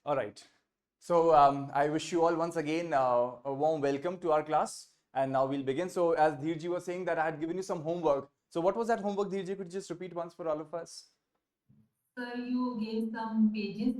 All right. So I wish you all once again a warm welcome to our class. And now we'll begin. So as Dheerji was saying that I had given you some homework. So what was that homework, Dheerji? Could you just repeat once for all of us? Sir, you gave some pages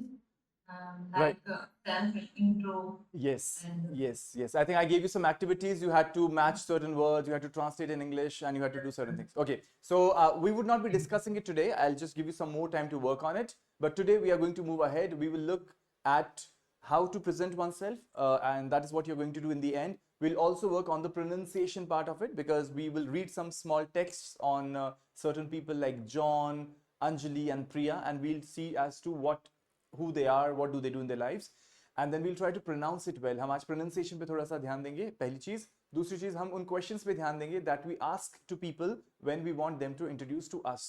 Right. like self intro Yes, and yes. I think I gave you some activities. You had to match certain words, you had to translate in English, and you had to do certain things. Okay, so we would not be discussing it today. I'll just give you some more time to work on it. But today we are going to move ahead. We will look at how to present oneself, and that is what you're going to do in the end. We'll also work on the pronunciation part of it because we will read some small texts on certain people like John, Anjali, and Priya, and we'll see as to who they are, what do they do in their lives. And then we'll try to pronounce it well. हम आज pronunciation पे थोड़ा सा ध्यान देंगे, पहली चीज. दूसरी चीज हम उन क्वेश्चंस पे ध्यान देंगे that we ask to people when we want them to introduce to us.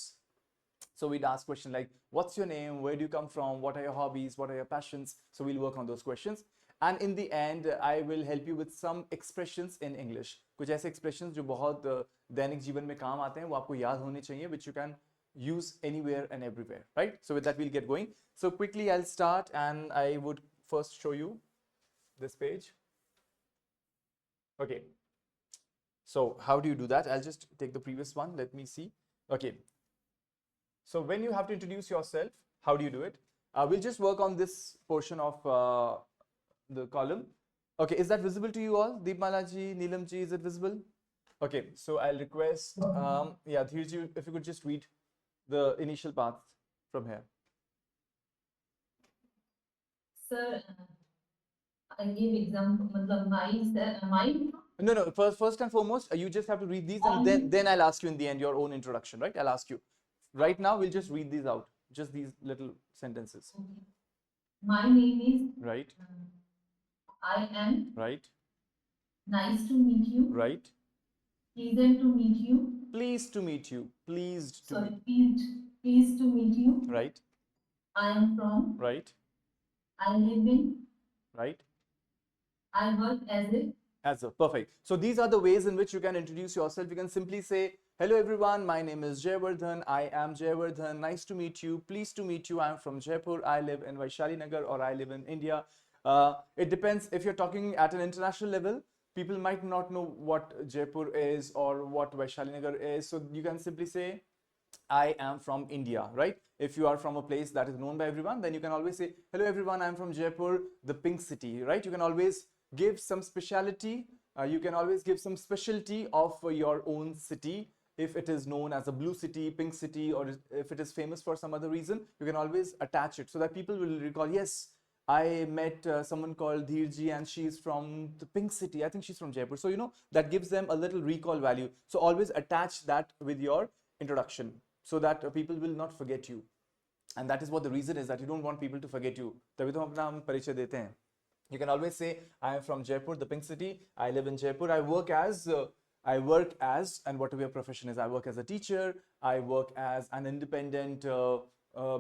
So we'd ask questions like, what's your name? Where do you come from? What are your hobbies? What are your passions? So we'll work on those questions. And in the end, I will help you with some expressions in English. कुछ ऐसे expressions जो बहुत दैनिक जीवन में काम आते हैं, वो आपको याद होने चाहिए, which you can use anywhere and everywhere, right? So with that, we'll get going. So quickly, I'll start, and I would first show you this page. Okay. So how do you do that? I'll just take the previous one. Let me see. Okay. So when you have to introduce yourself, how do you do it? We'll just work on this portion of the column. Okay, is that visible to you all? Deepmala ji, Neelam ji, is it visible? Okay, so I'll request, yeah, Dheerji, if you could just read the initial path from here. sir, I gave example. मतलब my No. First and foremost, you just have to read these, and then I'll ask you in the end your own introduction, right? I'll ask you. Right now, we'll just read these out, just these little sentences. Okay. My name is Right. I am Right. nice to meet you. Right. Pleasant to meet you. Pleased to meet you. Pleased to Sorry, meet. pleased to meet you. Right. I am from. Right. I live in. Right. I work as a. Perfect. So these are the ways in which you can introduce yourself. You can simply say, hello everyone, my name is Jayavardhan. I am Jayavardhan. Nice to meet you. Pleased to meet you. I'm from Jaipur. I live in Vaishali Nagar, or I live in India. It depends. If you're talking at an international level, people might not know what Jaipur is or what Vaishali Nagar is. So you can simply say, I am from India, right? If you are from a place that is known by everyone, then you can always say, hello everyone, I'm from Jaipur, the pink city, right? You can always give some speciality. You can always give some specialty of your own city. If it is known as a blue city, pink city, or if it is famous for some other reason, you can always attach it so that people will recall, yes, I met someone called Dheerji and she's from the pink city. I think she's from Jaipur. So, that gives them a little recall value. So always attach that with your introduction so that people will not forget you. And that is what the reason is, that you don't want people to forget you. तभी तो हम अपना हम परिचय देते हैं. You can always say, I am from Jaipur, the pink city. I live in Jaipur. I work as, and whatever your profession is. I work as a teacher. I work as an independent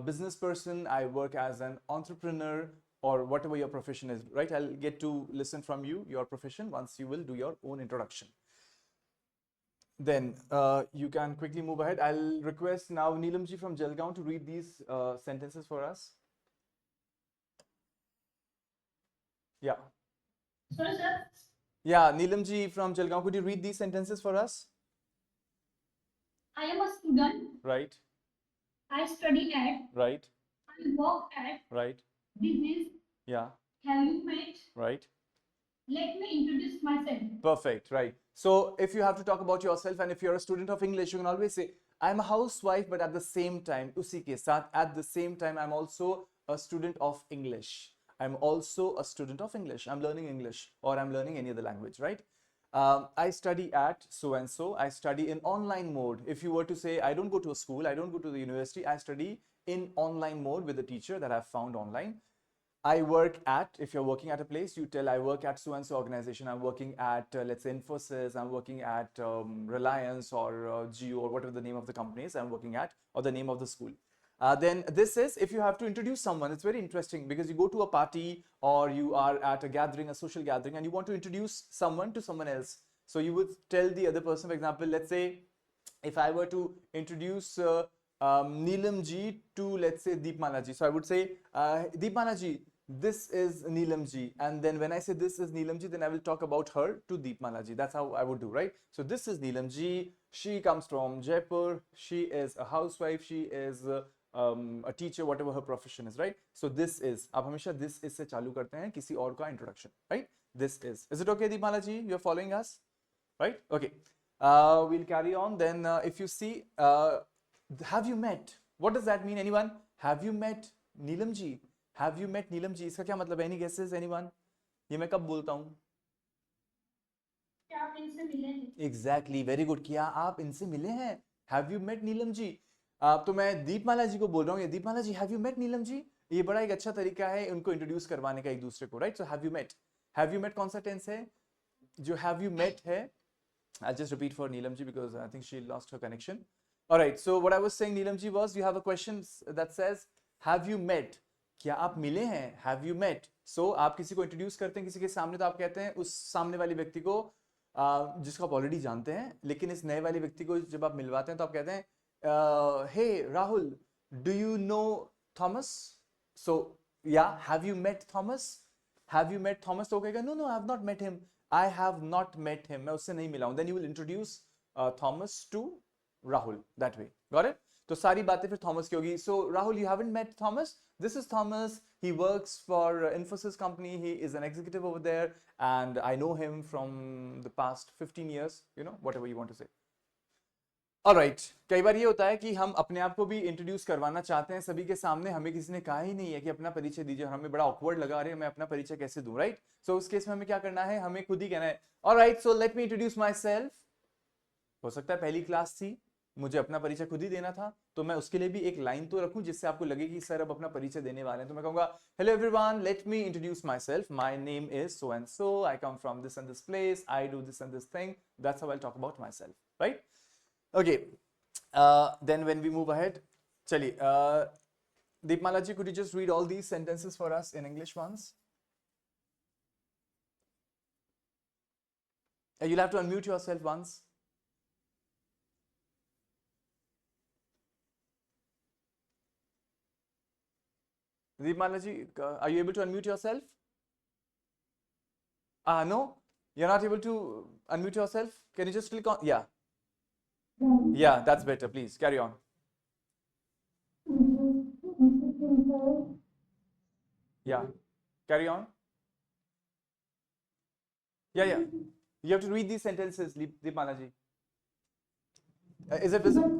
business person. I work as an entrepreneur, or whatever your profession is, right? I'll get to listen from you, your profession, once you will do your own introduction. Then you can quickly move ahead. I'll request now Neelam ji from Jalgaon to read these sentences for us. Yeah. Sorry, sir. Yeah, Neelam ji from Jalgaon, could you read these sentences for us? I am a student. Right. I study at. Right. I work at. Right. This is. Yeah. Have you met? Right. Let me introduce myself. Perfect, right. So if you have to talk about yourself, and if you're a student of English, you can always say, I'm a housewife, but at the same time, usi ke saath, at the same time, I'm also a student of English. I'm also a student of English. I'm learning English, or I'm learning any other language, right? I study at so and so. I study in online mode. If you were to say, I don't go to a school, I don't go to the university, I study in online mode with a teacher that I've found online. I work at, if you're working at a place, you tell I work at so and so organization. I'm working at, let's say, Infosys. I'm working at Reliance or Jio, or whatever the name of the company is I'm working at, or the name of the school. Then this is if you have to introduce someone. It's very interesting because you go to a party or you are at a gathering, a social gathering, and you want to introduce someone to someone else. So you would tell the other person, for example, let's say if I were to introduce Neelam ji to, let's say, Deepmala ji. So I would say, Deepmala ji, this is Neelam ji, and then when I say this is Neelam ji, then I will talk about her to Deepmala ji. That's how I would do, right? So this is Neelam ji. She comes from Jaipur. She is a housewife. She is a teacher, whatever her profession is, right? So this is. आप हमेशा this is से चालू करते हैं किसी और का introduction, right? This is. Is it okay, Deepmala ji? You're following us, right? Okay. We'll carry on. Then if you see, have you met? What does that mean? Anyone? Have you met Neelam ji? Have you met Neelam ji? इसका क्या मतलब है? Any guesses? Anyone? ये मैं कब बोलता हूँ? क्या आप इनसे मिले हैं? Exactly, very good. क्या आप इनसे मिले हैं? Have you met Neelam ji? तो मैं दीपमाला जी को बोल रहा हूँ. ये दीपमाला जी, have you met Neelam ji? ये बड़ा एक अच्छा तरीका है उनको इंट्रोड्यूस करवाने का एक दूसरे को, right? So have you met? Have you met कौन सा टेंस है? जो have you met है? I'll just repeat for Neelam ji because I think she lost her connection. All right. So what I was saying, Neelam ji, was you have a question that says, have you met? क्या आप मिले हैं? Have you met? So आप किसी को introduce करते हैं किसी के सामने तो आप कहते हैं उस सामने वाले व्यक्ति को जिसको आप ऑलरेडी जानते हैं, लेकिन इस नए वाले व्यक्ति को जब आप मिलवाते हैं तो आप कहते हैं hey Rahul, do you know Thomas? So ya have you met Thomas? Have you met Thomas? तो कहेगा no no, I have not met him. I have not met him. मैं उससे नहीं मिला हूं. Then you will introduce Thomas to Rahul that way. Got it? तो सारी बातें फिर Thomas की होगी. So Rahul, you haven't met Thomas? This is Thomas. He works for Infosys company. He is an executive over there, and I know him from the past 15 years. You know, whatever you want to say. Alright, कई बार ये होता है कि हम अपने आप को भी इंट्रोड्यूस करवाना चाहते हैं सभी के सामने, हमें किसी ने कहा ही नहीं है कि अपना परिचय दीजिए, हमें बड़ा ऑकवर्ड लगा रहे हैं मैं अपना परिचय कैसे दूं, राइट? सो उस केस में हमें क्या करना है, हमें खुद ही कहना है alright, so let me introduce my self. हो सकता है पहली क्लास थी, मुझे अपना परिचय खुद ही देना था, तो मैं उसके लिए भी एक लाइन तो रखूं जिससे आपको लगे कि सर अब अपना परिचय देने वाले हैं. तो मैं कहूंगा hello everyone, let me introduce my self, my name is so and so, I come from this and this place, I do this and this thing. That's how I talk about my self, right? Okay. Then when we move ahead, chali, Deepmala ji, could you just read all these sentences for us in English once? You'll have to unmute yourself once. Deepmala ji, are you able to unmute yourself? No, you're not able to unmute yourself. Can you just click on? Yeah. Yeah, that's better. Please carry on. Yeah, carry on. Yeah. You have to read these sentences, Deepmala ji. Is it visible?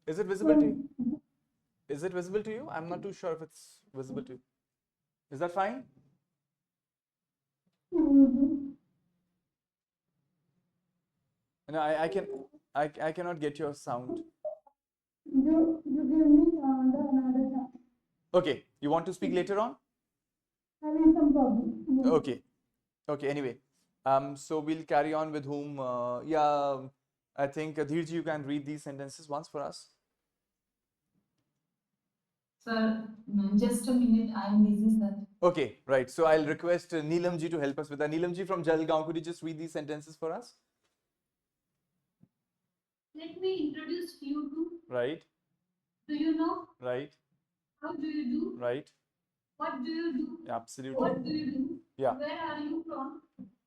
Is it visible to you? Is it visible to you? I'm not too sure if it's visible to you. Is that fine? No, I cannot get your sound. You give me another chance. Okay, you want to speak later on? Having some problem. Okay. Okay, anyway. So we'll carry on with whom? Yeah, I think Dhirji, you can read these sentences once for us. Sir, just a minute, I am busy, sir. Okay, right. So I'll request Neelam ji to help us with that. Neelam ji from Jalgaon, could you just read these sentences for us? Let me introduce you to. Right, Do you know? right, How do you do? right. What do you do? Absolutely. What do you do? Yeah. Where are you from?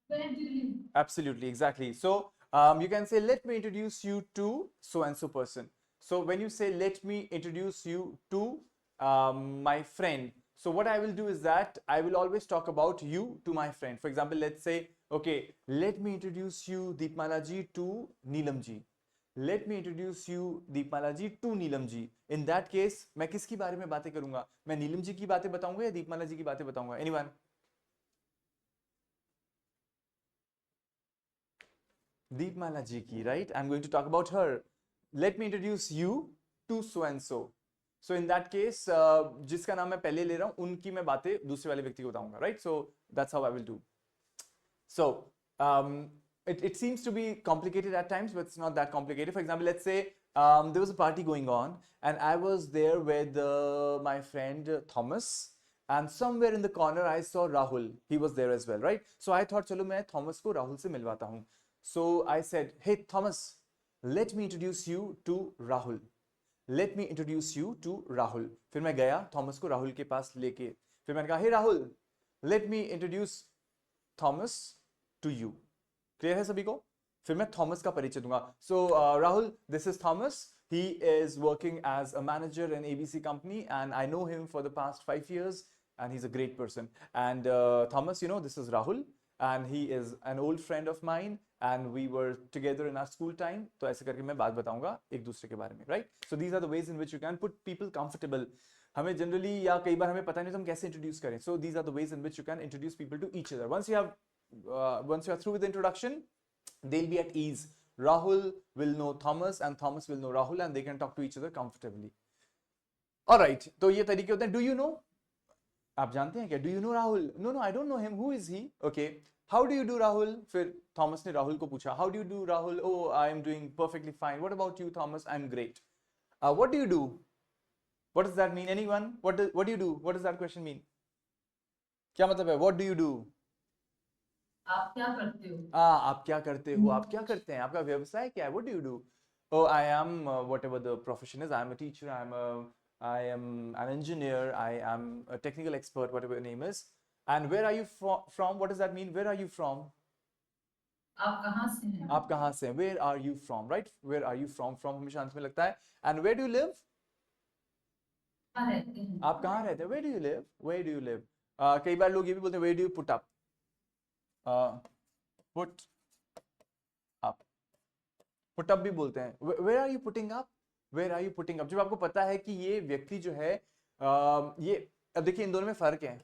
Where do you live? Absolutely, exactly. So you can say, let me introduce you to so and so person. So when you say, let me introduce you to my friend, so what I will do is that I will always talk about you to my friend. For example, let's say, okay, let me introduce you, Deepmala ji, to Neelam ji. Let me introduce you, Deepmala ji, to Neelam ji. In that case, मैं किसकी बारे में बातें करूंगा? मैं नीलम जी की बातें बताऊंगा या दीपमाला जी की बातें बताऊंगा? Anyone? Deepmala ji ki, right? I'm going to talk about her. Let me introduce you to so and so. So in that case, जिसका नाम मैं पहले ले रहा हूं, उनकी मैं बातें दूसरे वाले व्यक्ति को बताऊंगा, right? So that's how I will do. So it seems to be complicated at times, but it's not that complicated. For example, let's say there was a party going on, and I was there with my friend Thomas. And somewhere in the corner, I saw Rahul. He was there as well, right? So I thought, चलो मैं Thomas को राहुल से मिलवाता हूँ. So I said, hey Thomas, let me introduce you to Rahul. Let me introduce you to Rahul. फिर मैं गया Thomas को राहुल के पास लेके. फिर मैंने कहा, hey Rahul, let me introduce Thomas to you. Clear है सभी को? फिर मैं थॉमस का परिचय दूंगा. So Rahul, this is Thomas. He is working as a manager in ABC company, and I know him for the past 5 years, and he's a great person. And Thomas, you know, this is Rahul, and he is an old friend of mine, and we were together in our school time. तो ऐसे करके मैं बात बताऊंगा एक दूसरे के बारे में, right? So these are the ways in which you can put people comfortable. हमें जनरली या कई बार हमें पता नहीं तो हम कैसे इंट्रोड्यूस करें. So these are the ways in which you can introduce people to each other. Once you are through with the introduction, they'll be at ease. Rahul will know Thomas and Thomas will know Rahul, and they can talk to each other comfortably. All right, तो ये तरीके होते हैं. Do you know? आप जानते हैं क्या? Do you know Rahul? No, I don't know him. Who is he? Okay. How do you do, Rahul? फिर Thomas ने Rahul को पूछा. How do you do, Rahul? Oh, I am doing perfectly fine. What about you, Thomas? I'm great. What do you do? What does that mean? Anyone? What do you do? What does that question mean? क्या मतलब है? What do you do? आप क्या करते हो? आप क्या करते हो? आप क्या करते हैं? आपका व्यवसाय क्या है? What do you do? Oh, I am whatever the profession is. I am a teacher. I am an engineer. I am a technical expert. Whatever your name is. And where are you from? What does that mean? Where are you from? आप कहाँ से हैं? आप कहाँ से हैं? Where are you from? Right? Where are you from? From हमेशा अंत में लगता है. And where do you live? कहाँ रहते हैं? आप कहाँ रहते हैं? Where do you live? Where do you live? कई बार लोग ये भी बोलते हैं, where do you put up? Put up. Put up भी बोलते हैं. Where are you putting up? Where are you putting up? जब आपको पता है कि ये व्यक्ति जो है ये अब देखिए इन दोनों में फर्क है.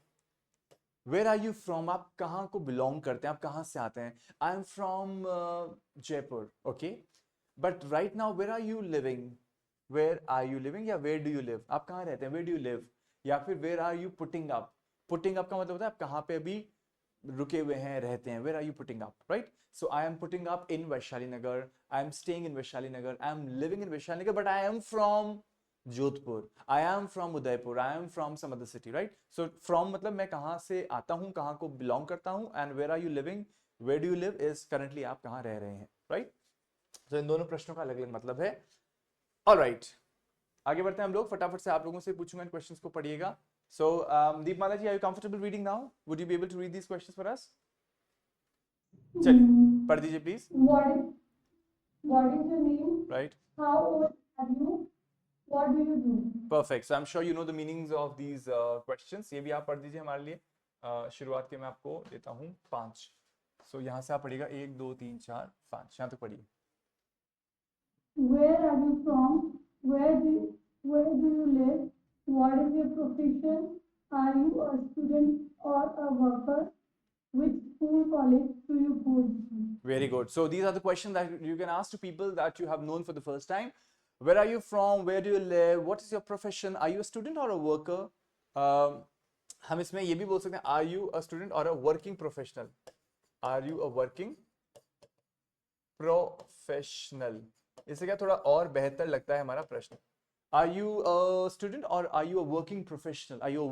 Where are you from? आप कहाँ को belong करते हैं? आप कहाँ से आते हैं? I am from Jaipur. Okay. But right now, where are you living? Where are you living? या where do you live? आप कहाँ रहते हैं? Where do you live? या फिर where are you putting up? Putting up का मतलब होता है आप कहाँ पे अभी रुके हुए हैं, रहते हैं. Where are you putting up? Right? So I am putting up in Vaishali Nagar. I am staying in Vaishali Nagar. I am living in Vaishali Nagar, but I am from Jodhpur. I am from Udaipur. I am from some other city, right? So from मतलब मैं कहाँ से आता हूँ, कहाँ को belong करता हूँ, and where are you living? Where do you live is currently आप कहाँ रह रहे हैं, right? So इन दोनों प्रश्नों का अलग-अलग मतलब है. All right. आगे बढ़ते हैं हम लोग. फटाफट से आप लोगों से पूछूंगा, इन क्वेश्चंस को पढ़िएगा. So Deepmala ji, are you comfortable reading now? Would you be able to read these questions for us? चलिए पढ़ दीजिए please. What is your name? Right. How old are you? What do you do? Perfect. So I'm sure you know the meanings of these questions. ये भी आप पढ़ दीजिए हमारे लिए. शुरुआत के मैं आपको देता हूँ 5. So यहाँ से आप पढ़िएगा 1 2 3 4 5. यहाँ तक पढ़िए. Where are you from? Where do you live? What is your profession? Are you a student or a worker? Which school college do you go to? Very good. So these are the questions that you can ask to people that you have known for the first time. Where are you from? Where do you live? What is your profession? Are you a student or a worker? हम इसमें ये भी बोल सकते हैं, are you a student or a working professional? Are you a working professional? इससे क्या थोड़ा और बेहतर लगता है हमारा प्रश्न. Are you a student or are you a working professional? Are you a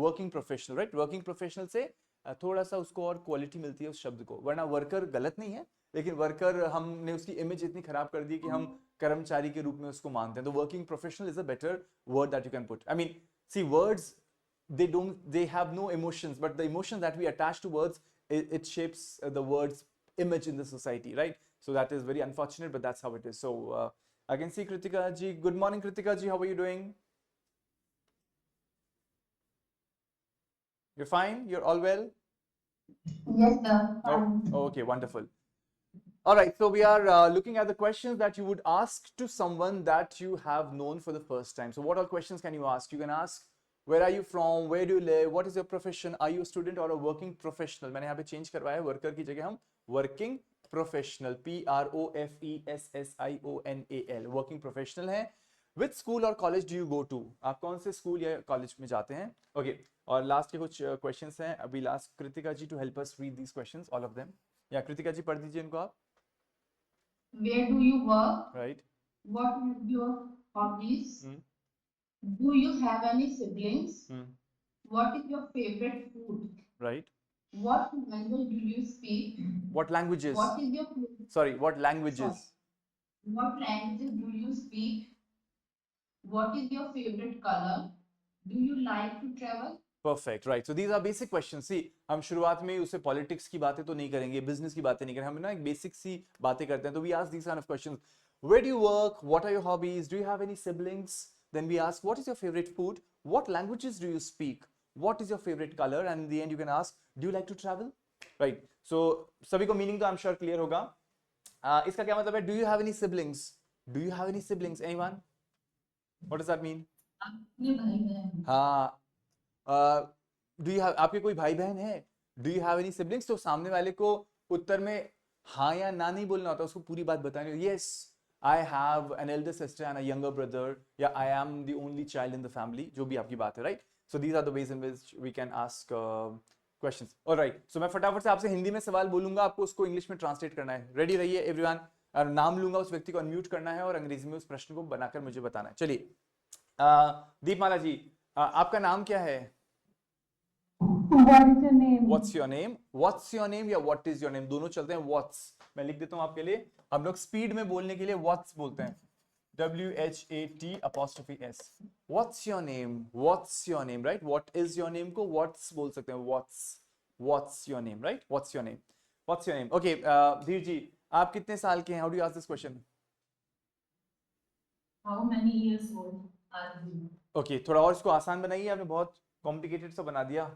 working professional, right? Working professional से थोड़ा सा उसको और क्वालिटी मिलती है उस शब्द को. वरना वर्कर गलत नहीं है, लेकिन वर्कर हमने उसकी इमेज इतनी खराब कर दी कि हम कर्मचारी के रूप में उसको मानते हैं. तो working professional is a better word that you can put. I mean see words they have no emotions, but the emotion that we attach to words, it shapes the words image in the society, right? So that is very unfortunate, but that's how it is. So I can see Kritika ji. Good morning, Kritika ji. How are you doing? You're fine? You're all well? Yes, sir. Oh, okay, wonderful. All right, so we are looking at the questions that you would ask to someone that you have known for the first time. So what all questions can you ask? You can ask, where are you from? Where do you live? What is your profession? Are you a student or a working professional? मैंने यहाँ पे change करवाया है, worker की जगह हम working professional, PROFESSIONAL, working professional है. Which school or college do you go to? आप कौन से school या college में जाते हैं? Okay, और last के कुछ questions हैं. अभी last Kritika ji to help us read these questions, all of them. या कृतिका जी पढ़ दीजिए इनको आप. Where do you work? Right. What are your hobbies? Hmm. Do you have any siblings? Hmm. What is your favorite food? Right. What language do you speak? What languages? What is your Sorry, what languages? What languages do you speak? What is your favorite color? Do you like to travel? Perfect, right. So these are basic questions. See, हम शुरुआत में उससे politics की बातें तो नहीं करेंगे, business की बातें नहीं करेंगे, हम ना एक बेसिक सी बातें करते हैं. तो we ask these kind of questions. Where do you work? What are your hobbies? Do you have any siblings? Then we ask, what is your favorite food? What languages do you speak? What is your favorite color? And in the end, you can ask, do you like to travel? Right. So सभी को meaning तो I'm sure clear होगा. इसका क्या मतलब है? Do you have any siblings? Do you have any siblings? Anyone? What does that mean? अपने भाई बहन हाँ. डू यू हैव आपके कोई भाई बहन है? Do you have any siblings? तो सामने वाले को उत्तर में हाँ या ना नहीं बोलना होता, उसको पूरी बात बतानी होती है. Yes, I have an elder sister and a younger brother, या I am the only child in the family, जो भी आपकी बात है, right? So these are the ways in which we can ask questions. Alright, so मैं फटाफट से आपसे हिंदी में सवाल बोलूंगा, आपको उसको इंग्लिश में ट्रांसलेट करना है. रेडी रहिए एवरीवन. और नाम लूंगा, उस व्यक्ति को अनम्यूट करना है और अंग्रेजी में उस प्रश्न को बनाकर मुझे बताना है. चलिए, दीपमाला जी, आपका नाम क्या है? What is your name? What's your name? What's your name या what is your name, दोनों चलते हैं. What's मैं लिख देता हूं आपके लिए. हम लोग स्पीड में बोलने के लिए what's बोलते हैं. WHAT''S. What's your name? What's your name, right? What is your name को what's बोल सकते हैं. What's your name, right? What's your name? What's your name? Okay, धीर जी, आप कितने साल के हैं? How do you ask this question? how many years old are you? Okay, थोड़ा और इसको आसान बनाइए, आपने बहुत कॉम्प्लिकेटेड सा बना दिया.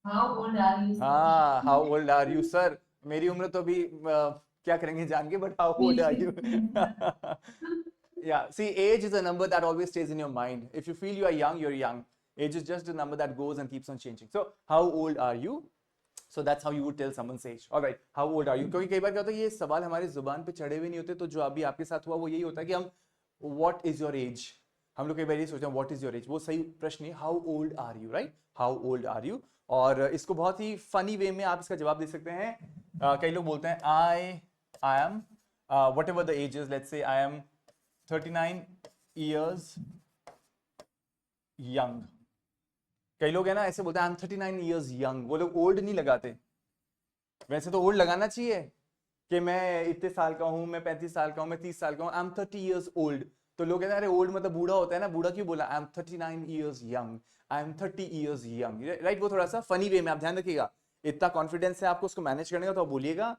how old are you sir? हाँ, how old are you, sir? मेरी उम्र तो अभी क्या करेंगे जान के, but how old are you? Yeah, see, age is a number that always stays in your mind. If you feel you are young, you're young. Age is just a number that goes and keeps on changing. So, how old are you? So that's how you would tell someone's age. All right, how old are you? क्योंकि कई बार क्या होता है, ये सवाल हमारी जुबान पे चढ़े हुए नहीं होते, तो जो अभी आपके साथ हुआ वो यही होता है कि हम what is your age, हम लोग कई बार ये सोचते हैं what is your age. वो सही प्रश्न है, how old are you, right? How old are you? और इसको बहुत ही फनी वे में आप इसका जवाब दे सकते हैं. कई लोग बोलते हैं I am whatever the age is, let's say I am 39 years young. कई लोग है ना ऐसे बोलते हैं आई एम 39 years young. वो लोग ओल्ड नहीं लगाते. वैसे तो ओल्ड लगाना चाहिए कि मैं इतने साल का हूं, मैं 35 साल का हूं, मैं 30 साल का हूं. I am 30 years old. तो लोग कहते हैं अरे ओल्ड मतलब बूढ़ा होता है ना, बूढ़ा क्यों बोला? I am 39 years young. I am 30 years young. Right, वो थोड़ा सा फनी वे में आप ध्यान रखिएगा. इतना कॉन्फिडेंस है आपको उसको मैनेज करने का, तो आप बोलिएगा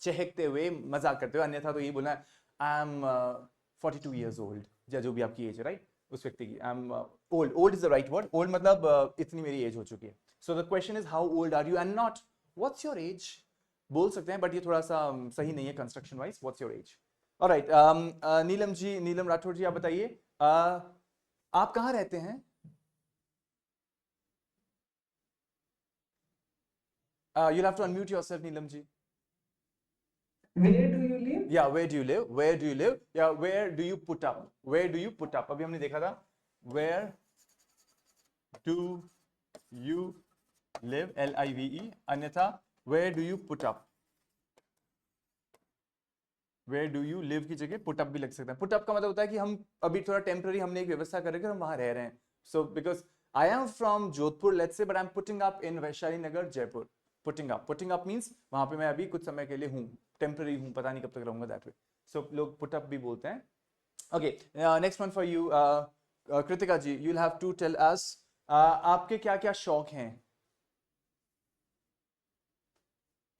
चहकते हुए, मजाक करते हुए. अन्यथा तो यही बोलना है आई एम 42 years old, या जो भी आपकी एज है, राइट, उस व्यक्ति की. I am old. Old is the right word. Old मतलब इतनी मेरी एज हो चुकी है. So the question is how old are you, and not what's your age. बोल सकते हैं बट ये थोड़ा सा सही नहीं है construction wise. What's your age. Alright, Neelam ji, Neelam Rathore ji, आप बताइए आप कहाँ रहते हैं? you'll have to unmute yourself, Neelam ji. Where do you live? Yeah, where do you live? Where do you live? Yeah, where do you put up? Where do you put up? अभी हमने देखा था where do you live, LIVE. अन्यथा where do you put up? Where do you live की जगह put up भी लग सकता है. put up का मतलब होता है कि हम अभी थोड़ा टेम्पररी हमने एक व्यवस्था कर रहे हैं, हम वहां रह रहे हैं. So because I am from Jodhpur, let's say, but I'm putting up in Vaishali Nagar, Jaipur. Putting up means वहां पे मैं अभी कुछ समय के लिए हूँ, टेम्पररी हूँ, पता नहीं कब तक रहूंगा. That way. सो लोग पुट अप भी बोलते हैं. Okay, next one for you, Kritika ji. You will have to tell us आपके क्या क्या शौक हैं.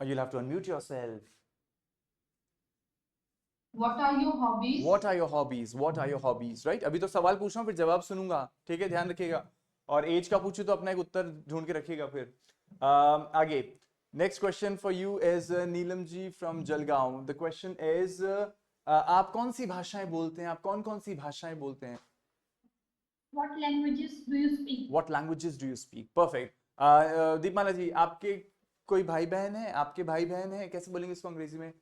You will have to unmute yourself. what are your hobbies? What are your hobbies? What are your hobbies? Right? अभी तो सवाल पूछ रहा हूँ, फिर जवाब सुनूंगा. ठीक है, ध्यान रखिएगा. और एज का पूछू तो अपना एक उत्तर ढूंढ के रखिएगा फिर. आगे, next question for you is Neelam ji from Jalgaon. The question is आप कौन सी भाषाएं बोलते हैं? आप कौन कौन सी भाषाएं बोलते हैं? What languages do you speak? What languages do you speak? Perfect. दीपमाला जी, आपके कोई भाई बहन है? आपके भाई बहन है, कैसे बोलेंगे इसको अंग्रेजी में?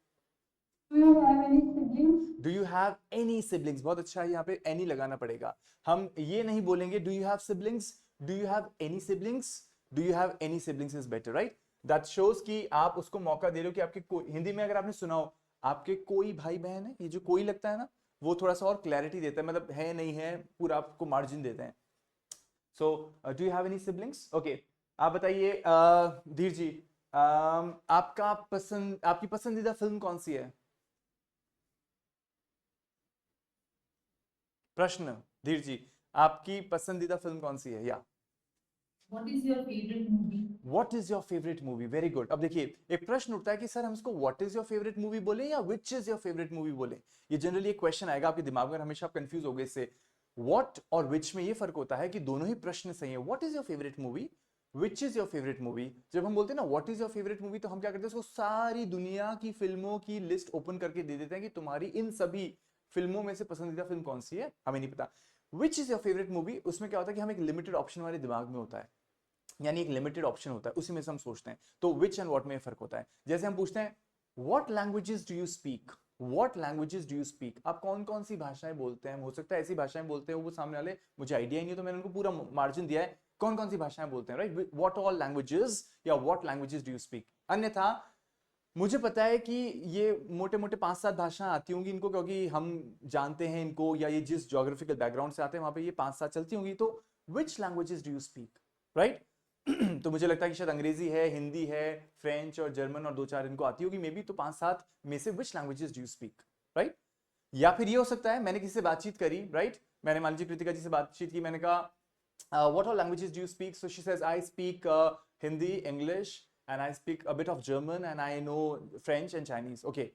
Do you have any siblings? Do you have any siblings? बहुत अच्छा है, यहाँ पे any लगाना पड़ेगा. हम ये नहीं बोलेंगे do you have siblings, do you have any siblings, do you have any siblings is better, right? That shows कि आप उसको मौका दे रहे हो कि आपके कोई, हिंदी में अगर आपने सुना हो आपके कोई भाई बहन है, ये जो कोई लगता है ना, वो थोड़ा सा और क्लैरिटी देता है, मतलब है नहीं है पूरा आपको मार्जिन देते हैं. सो do you have any siblings? Okay, आप बताइए धीर जी, आपकी पसंदीदा फिल्म कौन सी है? प्रश्न, धीर जी, आपकी पसंदीदा फिल्म कौन सी है? या What is your favorite movie? What is your favorite movie? Very good. अब देखिए एक प्रश्न उठता है कि सर हम इसको what is your favorite movie बोले या which is your favorite movie बोले. ये जनरली एक क्वेश्चन आएगा आपके दिमाग में, हमेशा आप कंफ्यूज हो गए इससे. What और which में ये फर्क होता है कि दोनों ही प्रश्न सही है. What is your favorite movie? Which is your favorite movie? जब हम बोलते हैं ना what is your favorite movie, तो हम क्या करते हैं, उसको सारी दुनिया की फिल्मों की लिस्ट ओपन करके दे देते हैं कि तुम्हारी इन सभी फिल्मों में से पसंदीदा फिल्म कौन सी है, हमें नहीं पता. Which is your favorite movie, उसमें क्या होता है कि हम एक लिमिटेड ऑप्शन हमारे दिमाग में होता है, यानी एक लिमिटेड ऑप्शन होता है, उसी में से हम सोचते हैं. तो विच एंड व्हाट में फर्क होता है. जैसे हम पूछते हैं what languages do you speak, what languages do you speak, आप कौन कौन सी भाषाएं बोलते हैं. हो सकता है ऐसी भाषाएं बोलते हैं वो सामने वाले मुझे आइडिया ही नहीं, तो मैंने उनको पूरा मार्जिन दिया है कौन कौन सी भाषाएं बोलते हैं, राइट. व्हाट ऑल लैंग्वेजेस या what languages do you speak. अन्यथा मुझे पता है कि ये मोटे मोटे 5-7 भाषाएं आती होंगी इनको, क्योंकि हम जानते हैं इनको, या ये जिस ज्योग्राफिकल बैकग्राउंड से आते हैं वहां पे ये 5-7 चलती होंगी. तो which languages do you speak, right. तो मुझे लगता है कि शायद अंग्रेजी है, हिंदी है, फ्रेंच और जर्मन और 2-4 इनको आती होगी मे बी. तो 5-7 में से which languages do you speak, right. या फिर ये हो सकता है मैंने किसी से बातचीत करी, राइट. मैंने मान लीजिए कृतिका जी से बातचीत की, मैंने कहा what all languages do you speak, so she says I speak Hindi, English and I speak a bit of German and I know French and Chinese. Okay.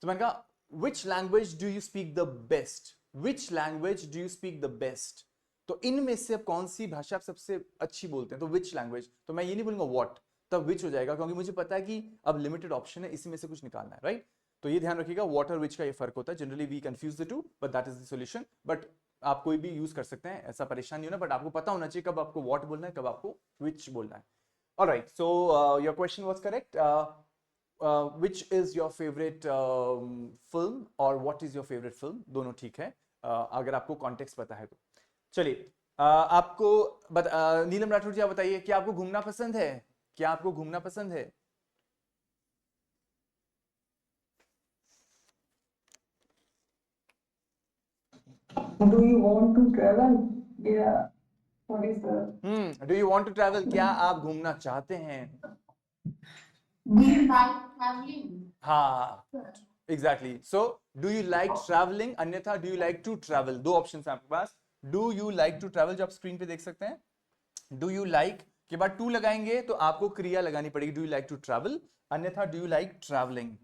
तो मैंने कहा which language do you speak the best? Which language do you speak the best? तो इनमें से अब कौन सी भाषा आप सबसे अच्छी बोलते हैं, तो which language. तो मैं ये नहीं बोलूंगा what, तब which हो जाएगा, क्योंकि मुझे पता है कि अब लिमिटेड ऑप्शन है, इसी में से कुछ निकालना है, राइट. तो ये ध्यान रखिएगा, what और which का ये फर्क होता है. Generally we confuse the two, but that is the solution. But आप कोई भी यूज कर सकते हैं, ऐसा परेशान नहीं होना, बट आपको पता होना चाहिए कब आपको what बोलना है, कब आपको which बोलना है. All right, so your question was correct. Which is your favorite film or what is your favorite film? दोनों ठीक है, अगर आपको कॉन्टेक्स्ट पता है तो. चलिए, आपको नीलम राठौर जी आप बताइए, क्या आपको घूमना पसंद है, क्या आपको घूमना पसंद है. Do you want to travel? Yeah. What is the? Do you want to travel? क्या आप घूमना चाहते हैं. Do you like traveling? हाँ, exactly. So do you like travelling, अन्यथा do you like to travel. दो ऑप्शन है आपके पास. Do you like to travel जो आप स्क्रीन पे देख सकते हैं, डू यू लाइक के बाद टू लगाएंगे तो आपको क्रिया लगानी पड़ेगी, do you like to travel, अन्यथा do you like travelling.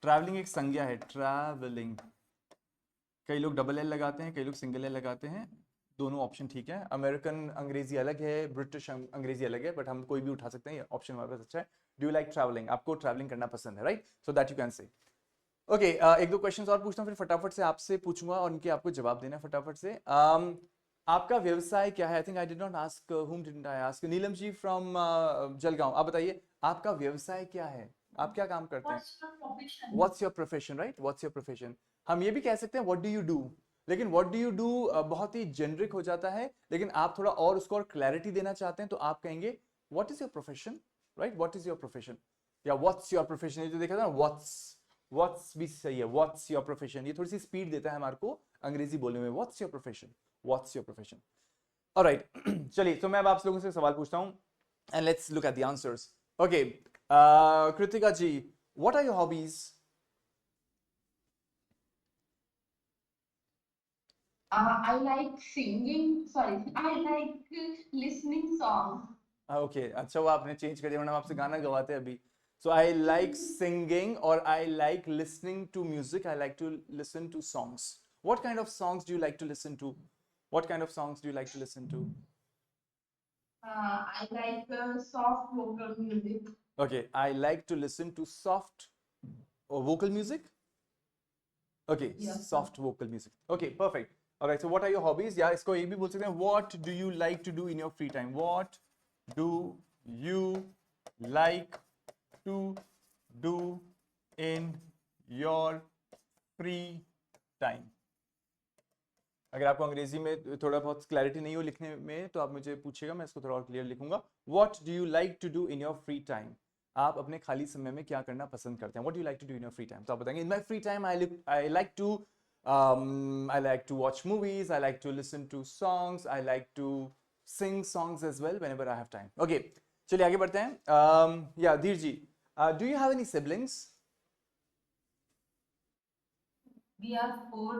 Travelling एक संज्ञा है, ट्रैवलिंग. कई लोग डबल एल लगाते हैं, कई लोग सिंगल एल लगाते हैं, दोनों ऑप्शन ठीक है. अमेरिकन अंग्रेजी अलग है, ब्रिटिश अंग्रेजी अलग है, बट हम कोई भी उठा सकते हैं, ये ऑप्शन हमारे पास अच्छा है. डू यू लाइक ट्रैवलिंग, आपको ट्रैवलिंग करना पसंद है, right. So that you can say. Okay, एक दो क्वेश्चंस और पूछता हूँ, फिर फटाफट से आपसे पूछूंगा और उनके आपको जवाब देना है फटाफट से. आपका व्यवसाय क्या है. I think I did not ask, whom didn't I ask? Neelam ji from Jalgaon, आप बताइए आपका व्यवसाय क्या है, आप क्या काम करते हैं. What's your profession? What's your profession, right? What's your profession? हम ये भी कह सकते हैं what do you do, लेकिन what do you do बहुत ही जेनरिक हो जाता है, लेकिन आप थोड़ा और उसको और क्लैरिटी देना चाहते हैं तो आप कहेंगे what is your profession, right? What is your profession या what's your profession. ये जो देखा था ना, what's भी सही है, what's your profession, ये थोड़ी सी स्पीड देता है हमारे को अंग्रेजी बोलने में. what's your profession, what's your profession. Alright, चलिए, तो मैं अब आप लोगों से सवाल पूछता हूँ and let's look at the answers. Okay, Kritika ji, what are your hobbies? I like singing. Sorry, I like listening songs. Okay, अच्छा वो आपने चेंज कर दिया, वरना हम आपसे गाना गवाते अभी. So I like singing or I like listening to music. I like to listen to songs. What kind of songs do you like to listen to? What kind of songs do you like to listen to? I like soft vocal music. Okay, I like to listen to soft vocal music. Okay, Yeah. soft vocal music. Okay, perfect. Alright, so what are your hobbies? या इसको ये भी बोल सकते हैं, what do you like to do in your free time? What do you like to do in your free time? अगर आपको अंग्रेजी में थोड़ा बहुत क्लैरिटी नहीं हो लिखने में तो आप मुझे पूछिएगा, मैं इसको थोड़ा और क्लियर लिखूंगा. What do you like to do in your free time? आप अपने खाली समय में क्या करना पसंद करते हैं. What do you like to do in your free time? तो आप बताएंगे in my free time I like to watch movies, I like to listen to songs, I like to sing songs as well whenever I have time. Okay, चलिए आगे बढ़ते हैं. Yeah, धीर जी, do you have any siblings? We are 4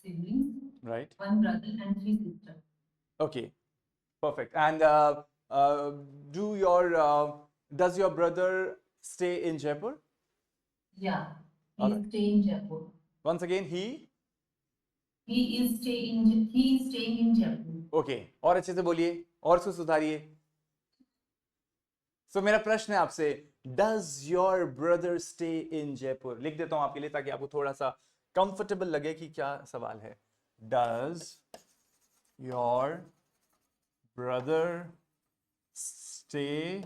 siblings, Right. 1 brother and 3 sisters. Okay, perfect. And do your does your brother stay in Jaipur? Yeah, he Alright. stay in Jaipur. Once again, he. He is staying in Jaipur. Okay. और अच्छे से बोलिए और उसको सुधारिए. So मेरा प्रश्न है आपसे, does your brother stay in Jaipur? लिख देता हूं आपके लिए ताकि आपको थोड़ा सा कंफर्टेबल लगे कि क्या सवाल है. Does your brother stay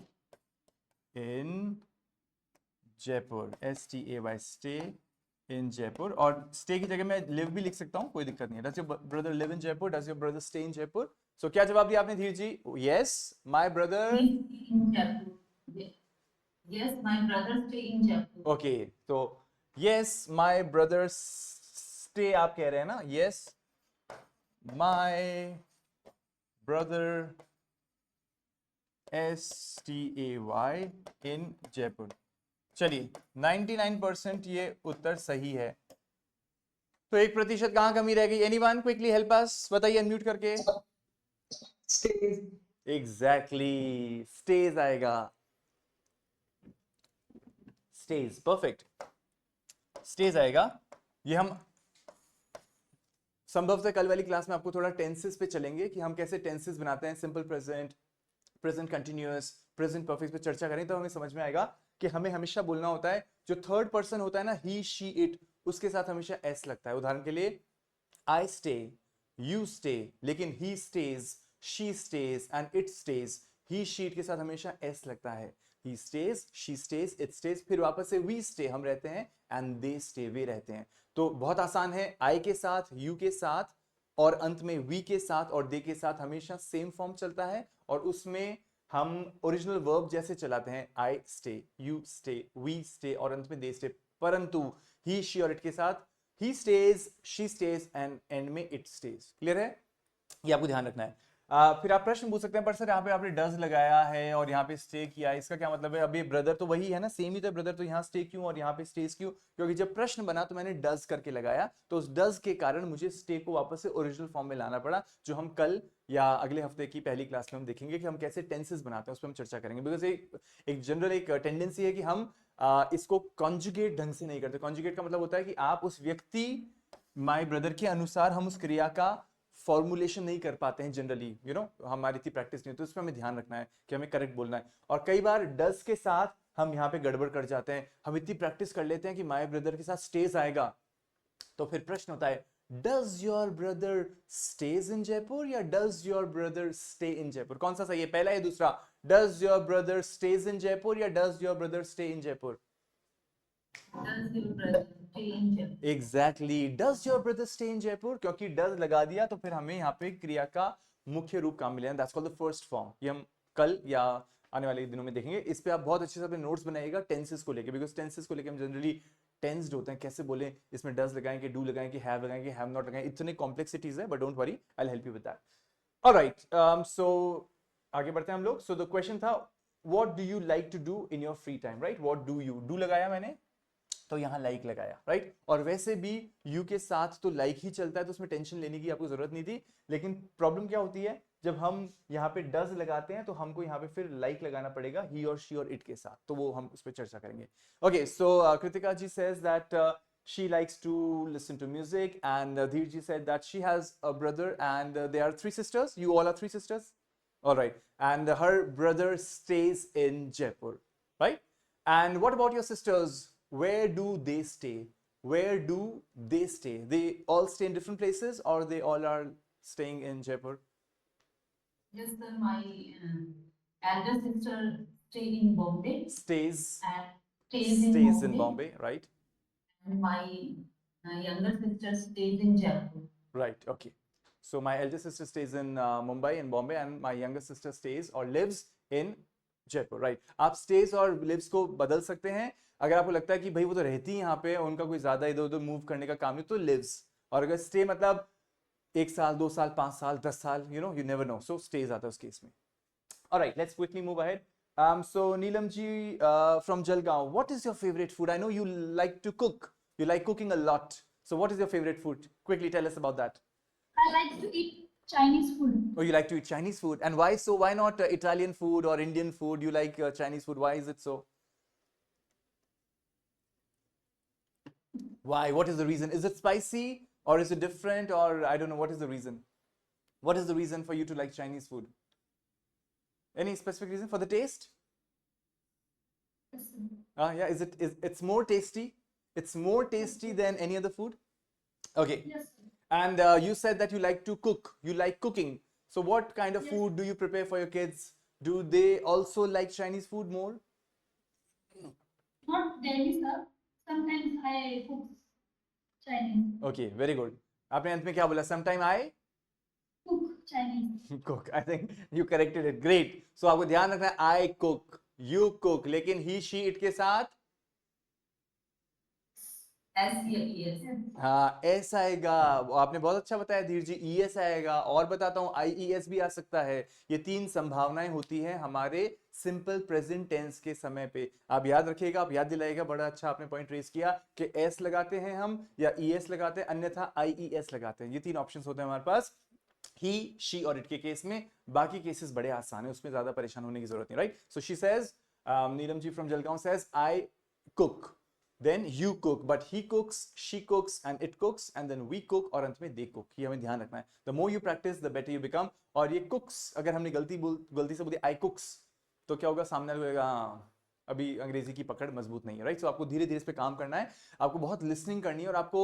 in Jaipur? STAY, stay in Jaipur. और stay की जगह मैं live भी लिख सकता हूँ, कोई दिक्कत नहीं है. Does your brother live in Jaipur? Does your brother stay in Jaipur? So क्या जवाब दिया आपने धीर जी? Yes, my brother. He stay in Jaipur. Yes, my brother stay in Jaipur. Okay, so yes, my brother stay आप कह रहे हैं ना? Yes, my brother STAY in Jaipur. चलिए 99% ये उत्तर सही है. तो 1% कहाँ कमी रह गई? Anyone quickly help us? बताइए अनम्यूट करके. Stays. Exactly, stays आएगा. Stays, perfect. Stays आएगा. ये हम संभवतः कल वाली क्लास में आपको थोड़ा टेंसेस पे चलेंगे कि हम कैसे टेंसेस बनाते हैं. Simple present, present continuous, present perfect पे चर्चा करें तो हमें समझ में आएगा कि हमें हमेशा बोलना होता है जो थर्ड पर्सन होता है ना, ही शी इट, उसके साथ हमेशा एस लगता है. उदाहरण के लिए आई स्टे, यू स्टे, लेकिन he stays, she stays and it stays. He she it के साथ हमेशा एस लगता है. He stays, she stays, it stays, फिर वापस से वी स्टे, हम रहते हैं, एंड दे स्टे, वे रहते हैं. तो बहुत आसान है. आई के साथ, यू के साथ और अंत में वी के साथ और दे के साथ हमेशा सेम फॉर्म चलता है और उसमें हम ओरिजिनल वर्ब जैसे चलाते हैं. I stay, you stay, we stay और अंत में दे स्टे. परंतु ही शी और इट के साथ he stays, she stays and end में इट स्टेज. क्लियर है? ये आपको ध्यान रखना है. फिर आप प्रश्न पूछ सकते हैं, पर सर यहाँ पे आपने डज लगाया है और यहाँ पे स्टे किया है, इसका क्या मतलब है? अभी ब्रदर तो वही है ना, सेम ही तो ब्रदर, तो यहाँ स्टे क्यों और यहाँ पे स्टेज क्यों? क्योंकि जब प्रश्न बना तो मैंने डज करके लगाया, तो उस डज के कारण मुझे स्टे को वापस से ओरिजिनल फॉर्म में लाना पड़ा, जो हम कल या अगले हफ्ते की पहली क्लास में हम देखेंगे कि हम कैसे टेंसेस बनाते हैं, उस पर हम चर्चा करेंगे. बिकॉज एक जनरल एक टेंडेंसी है कि हम इसको कॉन्जुगेट ढंग से नहीं करते. कॉन्जुगेट का मतलब होता है कि आप उस व्यक्ति माय ब्रदर के अनुसार हम उस क्रिया का फॉर्मुलेशन नहीं कर पाते हैं जनरली, यू नो, हमारी इतनी प्रैक्टिस नहीं. तो इसमें हमें ध्यान रखना है कि हमें करेक्ट बोलना है. और कई बार डज के साथ हम यहाँ पे गड़बड़ कर जाते हैं. हम इतनी प्रैक्टिस कर लेते हैं कि माय ब्रदर के साथ स्टेज आएगा, तो फिर प्रश्न होता है डज योर ब्रदर स्टेज इन जयपुर या does your brother stay in Jaipur? कौन सा सही है, पहला या दूसरा? डज योर ब्रदर स्टेज इन जयपुर या does your brother stay in Jaipur? Does your brother stay in Jaipur? Exactly, does your brother stay in Jaipur, क्योंकि डज लगा दिया तो फिर हमें यहाँ पे क्रिया का मुख्य रूप काम मिलेगा. That's called the first form. ये हम कल या आने वाले दिनों में देखेंगे. इस पे आप बहुत अच्छे से अपने नोट्स बनाइएगा टेंसेस को लेके, बिकॉज टेंसेस को लेके हम जनरली टेंस्ड होते हैं, कैसे बोलें, इसमें डज लगाएं कि डू लगाएं कि हैव लगाएं कि हैव नॉट लगाएं. इतने कॉम्प्लेक्सिटीज है, but don't worry, I will help you with that. Alright, so आगे बढ़ते हैं हम लोग. सो द क्वेश्चन था what do you like to do in your free time, right? What do you, do लगाया मैंने तो यहाँ लाइक लगाया, राइट? और वैसे भी यू के साथ तो लाइक ही चलता है, तो उसमें टेंशन लेने की आपको जरूरत नहीं थी. लेकिन प्रॉब्लम क्या होती है, जब हम यहाँ पे डज लगाते हैं तो हमको यहाँ पे फिर लाइक लगाना पड़ेगा ही और शी और इट के साथ, तो वो हम उस पर चर्चा करेंगे. Okay, so Kritika ji says that she likes to listen to music, and Dheer ji said that she has a brother and they are three sisters. You all are three sisters, all right? And her brother stays in Jaipur, right? And what about your sisters? Where do they stay? Where do they stay? They all stay in different places or they all are staying in Jaipur? Yes, sir. My elder sister stay in Bombay Stays and stays in in Bombay. Bombay, right? And my younger sister stays in Jaipur. Right, okay. So my elder sister stays in Mumbai and Bombay, and my younger sister stays or lives in Jaipur, right? आप stays और lives को बदल सकते हैं. अगर आपको लगता है कि भाई वो तो रहती है यहाँ पे, उनका कोई ज्यादा इधर उधर मूव करने का काम नहीं, तो lives. और अगर stay मतलब 1 साल 2 साल 5 साल 10 साल, you know, you never know, so stays आता है उस केस में. All right, let's quickly move ahead. So Neelam ji from Jalgaon, what is your favorite food? I know you like to cook. You like cooking a lot. So what is your favorite food? Quickly tell us about that. I like to eat Chinese food. Oh, you like to eat Chinese food. And why so? Why not Italian food or Indian food? You like Chinese food. Why is it so? Why? What is the reason? Is it spicy or is it different or I don't know. What is the reason? What is the reason for you to like Chinese food? Any specific reason for the taste? Yeah, it's more tasty? It's more tasty than any other food? Okay. Yes. And you said that you like to cook. You like cooking. So what kind of Yes. food do you prepare for your kids? Do they also like Chinese food more? Not daily, sir. Sometimes I cook Chinese. Okay, very good. आपने अंत में क्या बोला? Sometime I Cook Chinese. cook. I think you corrected it. Great. So आपको ध्यान रखना है I cook, you cook. लेकिन he, she, it के साथ yes. हाँ एस आएगा. आपने बहुत अच्छा बताया धीर जी. ई एस आएगा. और बताता हूँ आई ई एस भी आ सकता है. ये तीन संभावनाएं होती हैं हमारे सिंपल प्रेजेंट टेंस के समय पे. आप याद रखिएगा, आप याद दिलाइएगा. बड़ा अच्छा आपने पॉइंट रेज किया कि एस लगाते हैं हम या ई एस लगाते हैं, अन्यथा आई ई एस लगाते हैं. ये तीन ऑप्शन होते हैं हमारे पास ही, शी और इट के केस में. बाकी केसेस बड़े आसान है, उसमें ज्यादा परेशान होने की जरूरत नहीं. Right. So she says, Neelam ji from Jalgaon says I cook, then you cook, but he cooks, she cooks and it cooks and then we cook और अंत में they cook. ये हमें ध्यान रखना है. The more you practice the better you become. और ये cooks अगर हमने गलती से बोली I cooks तो क्या होगा? सामने वाला बोलेगा हाँ अभी अंग्रेजी की पकड़ मजबूत नहीं है. राइट. सो आपको धीरे धीरे इस पे काम करना है. आपको बहुत लिसनिंग करनी है और आपको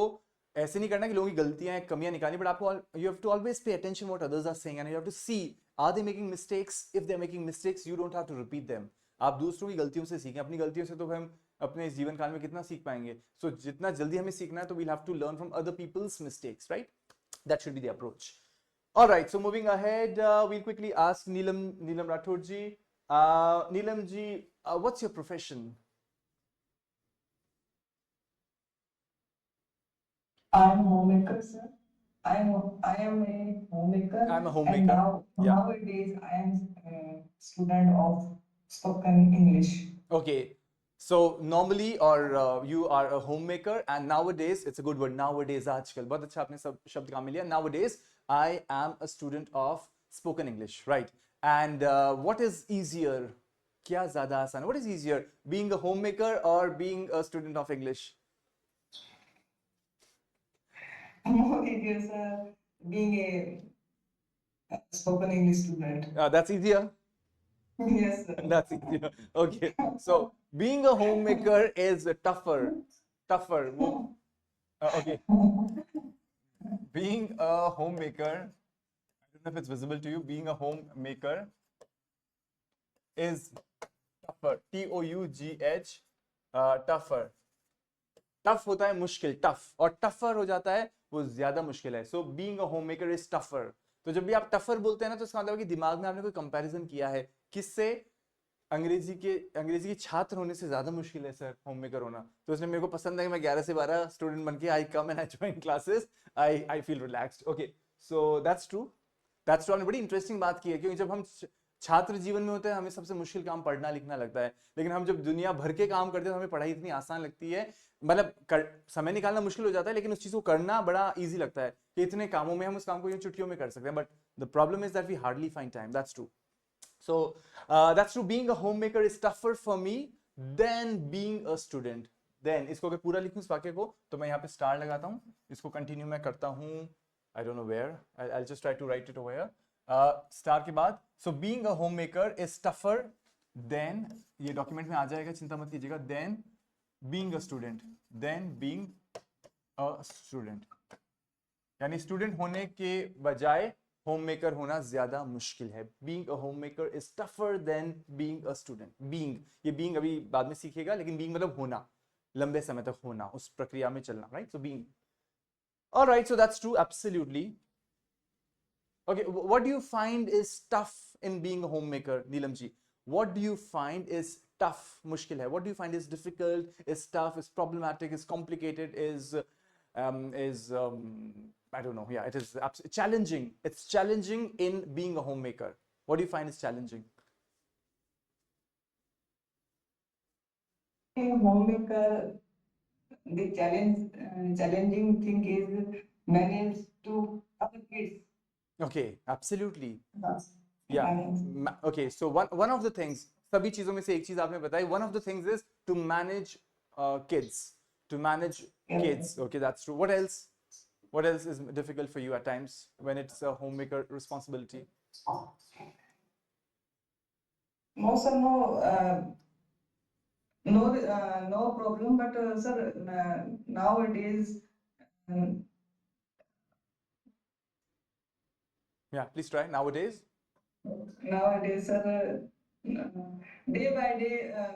ऐसे नहीं करना कि लोगों की गलतियां कमियां निकालनी, बट आपको you have to always pay attention what others are saying and you have to see are they making mistakes. If they are making mistakes you don't have to repeat them. आप दूसरों की गलतियों से सीखें. अपनी गलतियों से तो हम अपने जीवन काल में कितना सीख पाएंगे. सो जितना जल्दी हमें सीखना है तो we'll have to learn from other people's mistakes. Right. That should be the approach. Alright. So moving ahead we'll quickly ask Neelam Rathore ji. Neelam ji, what's your profession? I'm homemaker, sir. I am a homemaker. I'm a And homemaker. Yeah. nowadays I am a student of spoken English. Okay. So normally or you are a homemaker and nowadays, it's a good word, nowadays आजकल. बहुत अच्छा आपने सब शब्द काम में लिया. Nowadays I am a student of spoken English. Right. And what is easier? क्या ज़्यादा आसान? What is easier? Being a homemaker or being a student of English? More easier, sir, being a spoken English student. That's easier. Yes, sir. That's easier. Okay. So being a homemaker is tougher. Okay. Being a homemaker, I don't know if it's visible to you. Being a homemaker is tougher. Tough. Tougher. Tough होता है मुश्किल, tough, और tougher हो जाता है वो ज्यादा मुश्किल है. So being a home maker is tougher. तो जब भी आप टफर बोलते हैं ना तो इसका मतलब है कि दिमाग में आपने कोई कंपैरिजन किया है किससे? अंग्रेजी की छात्र होने से ज्यादा मुश्किल है सर होम मेकर होना. तो इसलिए मेरे को पसंद है कि मैं 11 से 12 स्टूडेंट बन के I come and I join classes. I feel relaxed. Okay. So that's true. आपने बड़ी इंटरेस्टिंग बात की है क्योंकि जब हम छात्र जीवन में होते हैं हमें सबसे मुश्किल काम पढ़ना लिखना लगता है, लेकिन हम जब दुनिया भर के काम करते हैं तो हमें पढ़ाई इतनी आसान लगती है. मतलब समय निकालना मुश्किल हो जाता है लेकिन उस चीज को करना बड़ा इजी लगता है कि इतने कामों में हम उस काम को चुटकियों में कर सकते हैं. But the problem is that we hardly find time. That's true. So that's true. Being a homemaker is tougher for me than being a student. Then इसको अगर पूरा लिखूं इस वाक्य को तो मैं यहाँ पे स्टार लगाता हूँ. इसको कंटिन्यू मैं करता हूँ. I don't know where. I'll just try to write it over here. Star के बाद. So being a homemaker is tougher than, ये डॉक्यूमेंट में आ जाएगा चिंता मत कीजिएगा. Then being a student. Then being a student. यानी स्टूडेंट होने के बजाय होममेकर होना ज्यादा मुश्किल है. Being a homemaker is tougher than being a student. Being, ये बीइंग अभी बाद में सीखिएगा, लेकिन बीइंग मतलब होना, लंबे समय तक होना, उस प्रक्रिया में चलना. Right. So being. Alright. So that's true absolutely. Okay. What do you find is tough in being a homemaker? Neelam ji, what do you find is tough? मुश्किल है. What do you find is difficult, is tough, is problematic, is complicated, is I don't know. Yeah, it is challenging. It's challenging in being a homemaker. What do you find is challenging? A homemaker, the challenging thing is manage to other kids. Okay, absolutely. That's Yeah. planning. Okay, so one of the things, सभी चीजों में से एक चीज आपने बताई, one of the things is to manage kids, to manage Yeah. kids. Okay, that's true. What else? What else is difficult for you at times when it's a homemaker responsibility? No, sir, no problem. But sir, nowadays, um, Yeah, please try. Nowadays, sir day by day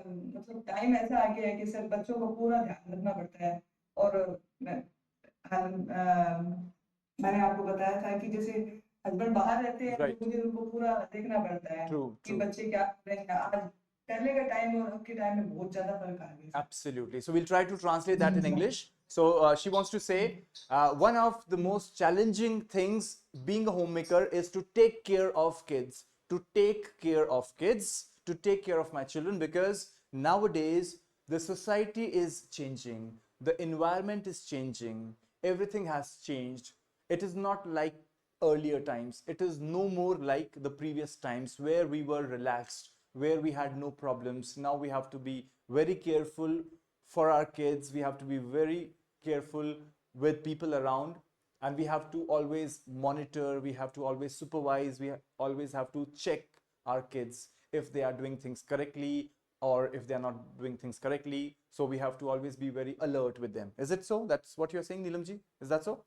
मतलब time ऐसा आ गया है कि sir बच्चों को पूरा ध्यान रखना पड़ता है। और मैंने आपको बताया था कि जैसे हस्बैंड बाहर रहते हैं right? तो मुझे उनको पूरा देखना पड़ता है True, कि true. बच्चे क्या कर रहे हैं। आज पहले का टाइम और अब के टाइम में बहुत ज्यादा फर्क आ गया। Absolutely. So we'll try to translate that in English. So she wants to say one of the most challenging things being a homemaker is to take care of kids, to take care of kids, to take care of my children, because nowadays the society is changing, the environment is changing, everything has changed. It is not like earlier times. It is no more like the previous times where we were relaxed, where we had no problems. Now we have to be very careful for our kids. We have to be very careful with people around, and we have to always monitor, we have to always supervise, always have to check our kids if they are doing things correctly or if they are not doing things correctly. So we have to always be very alert with them. Is it so? That's what you're saying, Neelamji? Is that so?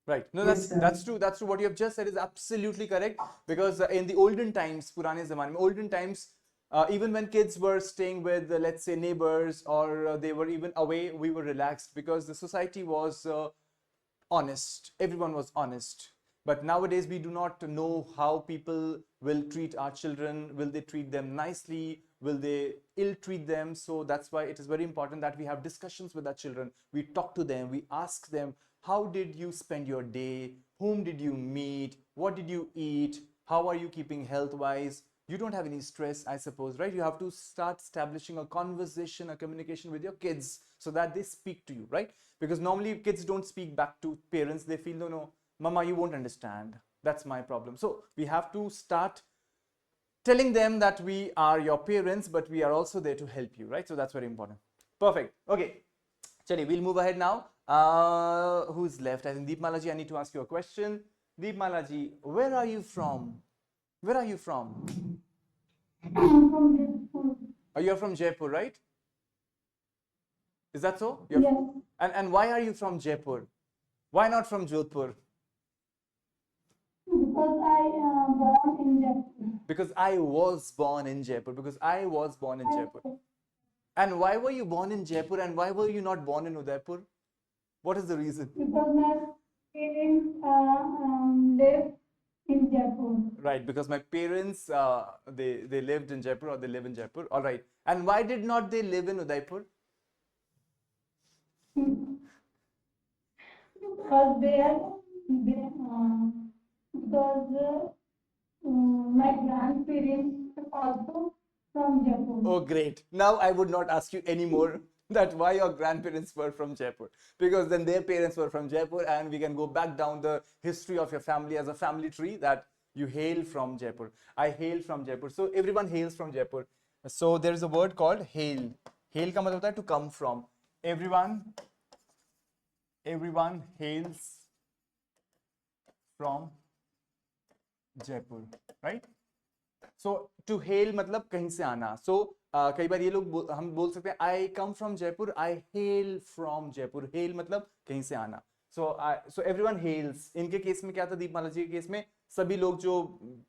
Right. No, Yes, sir. that's true. That's true. What you have just said is absolutely correct. Because in the olden times, Purane Zamane, mein, olden times, even when kids were staying with, let's say, neighbors, or they were even away, we were relaxed because the society was honest. Everyone was honest. But nowadays, we do not know how people will treat our children. Will they treat them nicely? Will they ill treat them? So that's why it is very important that we have discussions with our children. We talk to them. We ask them, how did you spend your day? Whom did you meet? What did you eat? How are you keeping health wise? You don't have any stress, I suppose, right? You have to start establishing a conversation, a communication with your kids so that they speak to you, right? Because normally kids don't speak back to parents. They feel, no, no, mama, you won't understand. That's my problem. So we have to start telling them that we are your parents, but we are also there to help you, right? So that's very important. Perfect. Okay. Chali, we'll move ahead now. Who's left? I think Deepmala ji, I need to ask you a question. Deepmala ji, where are you from? Where are you from? I'm from Jaipur. Oh, you're from Jaipur, right? Is that so? Yes, And why are you from Jaipur? Why not from Jodhpur? because I born in Jaipur. Because I was born in Jaipur. Because I was born in Jaipur. And why were you born in Jaipur and why were you not born in Udaipur? What is the reason? Because my parents live in Jaipur. Right, because my parents they lived in Jaipur or they live in Jaipur. All right. And why did not they live in Udaipur? Because because my grandparents are also from Jaipur. Oh, great. Now I would not ask you anymore that why your grandparents were from Jaipur, because then their parents were from Jaipur and we can go back down the history of your family as a family tree that you hail from Jaipur. I hail from Jaipur. So everyone hails from Jaipur. So there is a word called hail. Hail का मतलब होता है to come from. Everyone hails from Jaipur, right? So to hail मतलब कहीं से आना. So कई बार ये लोग हम बोल सकते हैं I come from Jaipur, I hail from Jaipur. Hail मतलब कहीं से आना. So everyone hails. इनके केस में क्या था, दीपमाला जी के केस में सभी लोग जो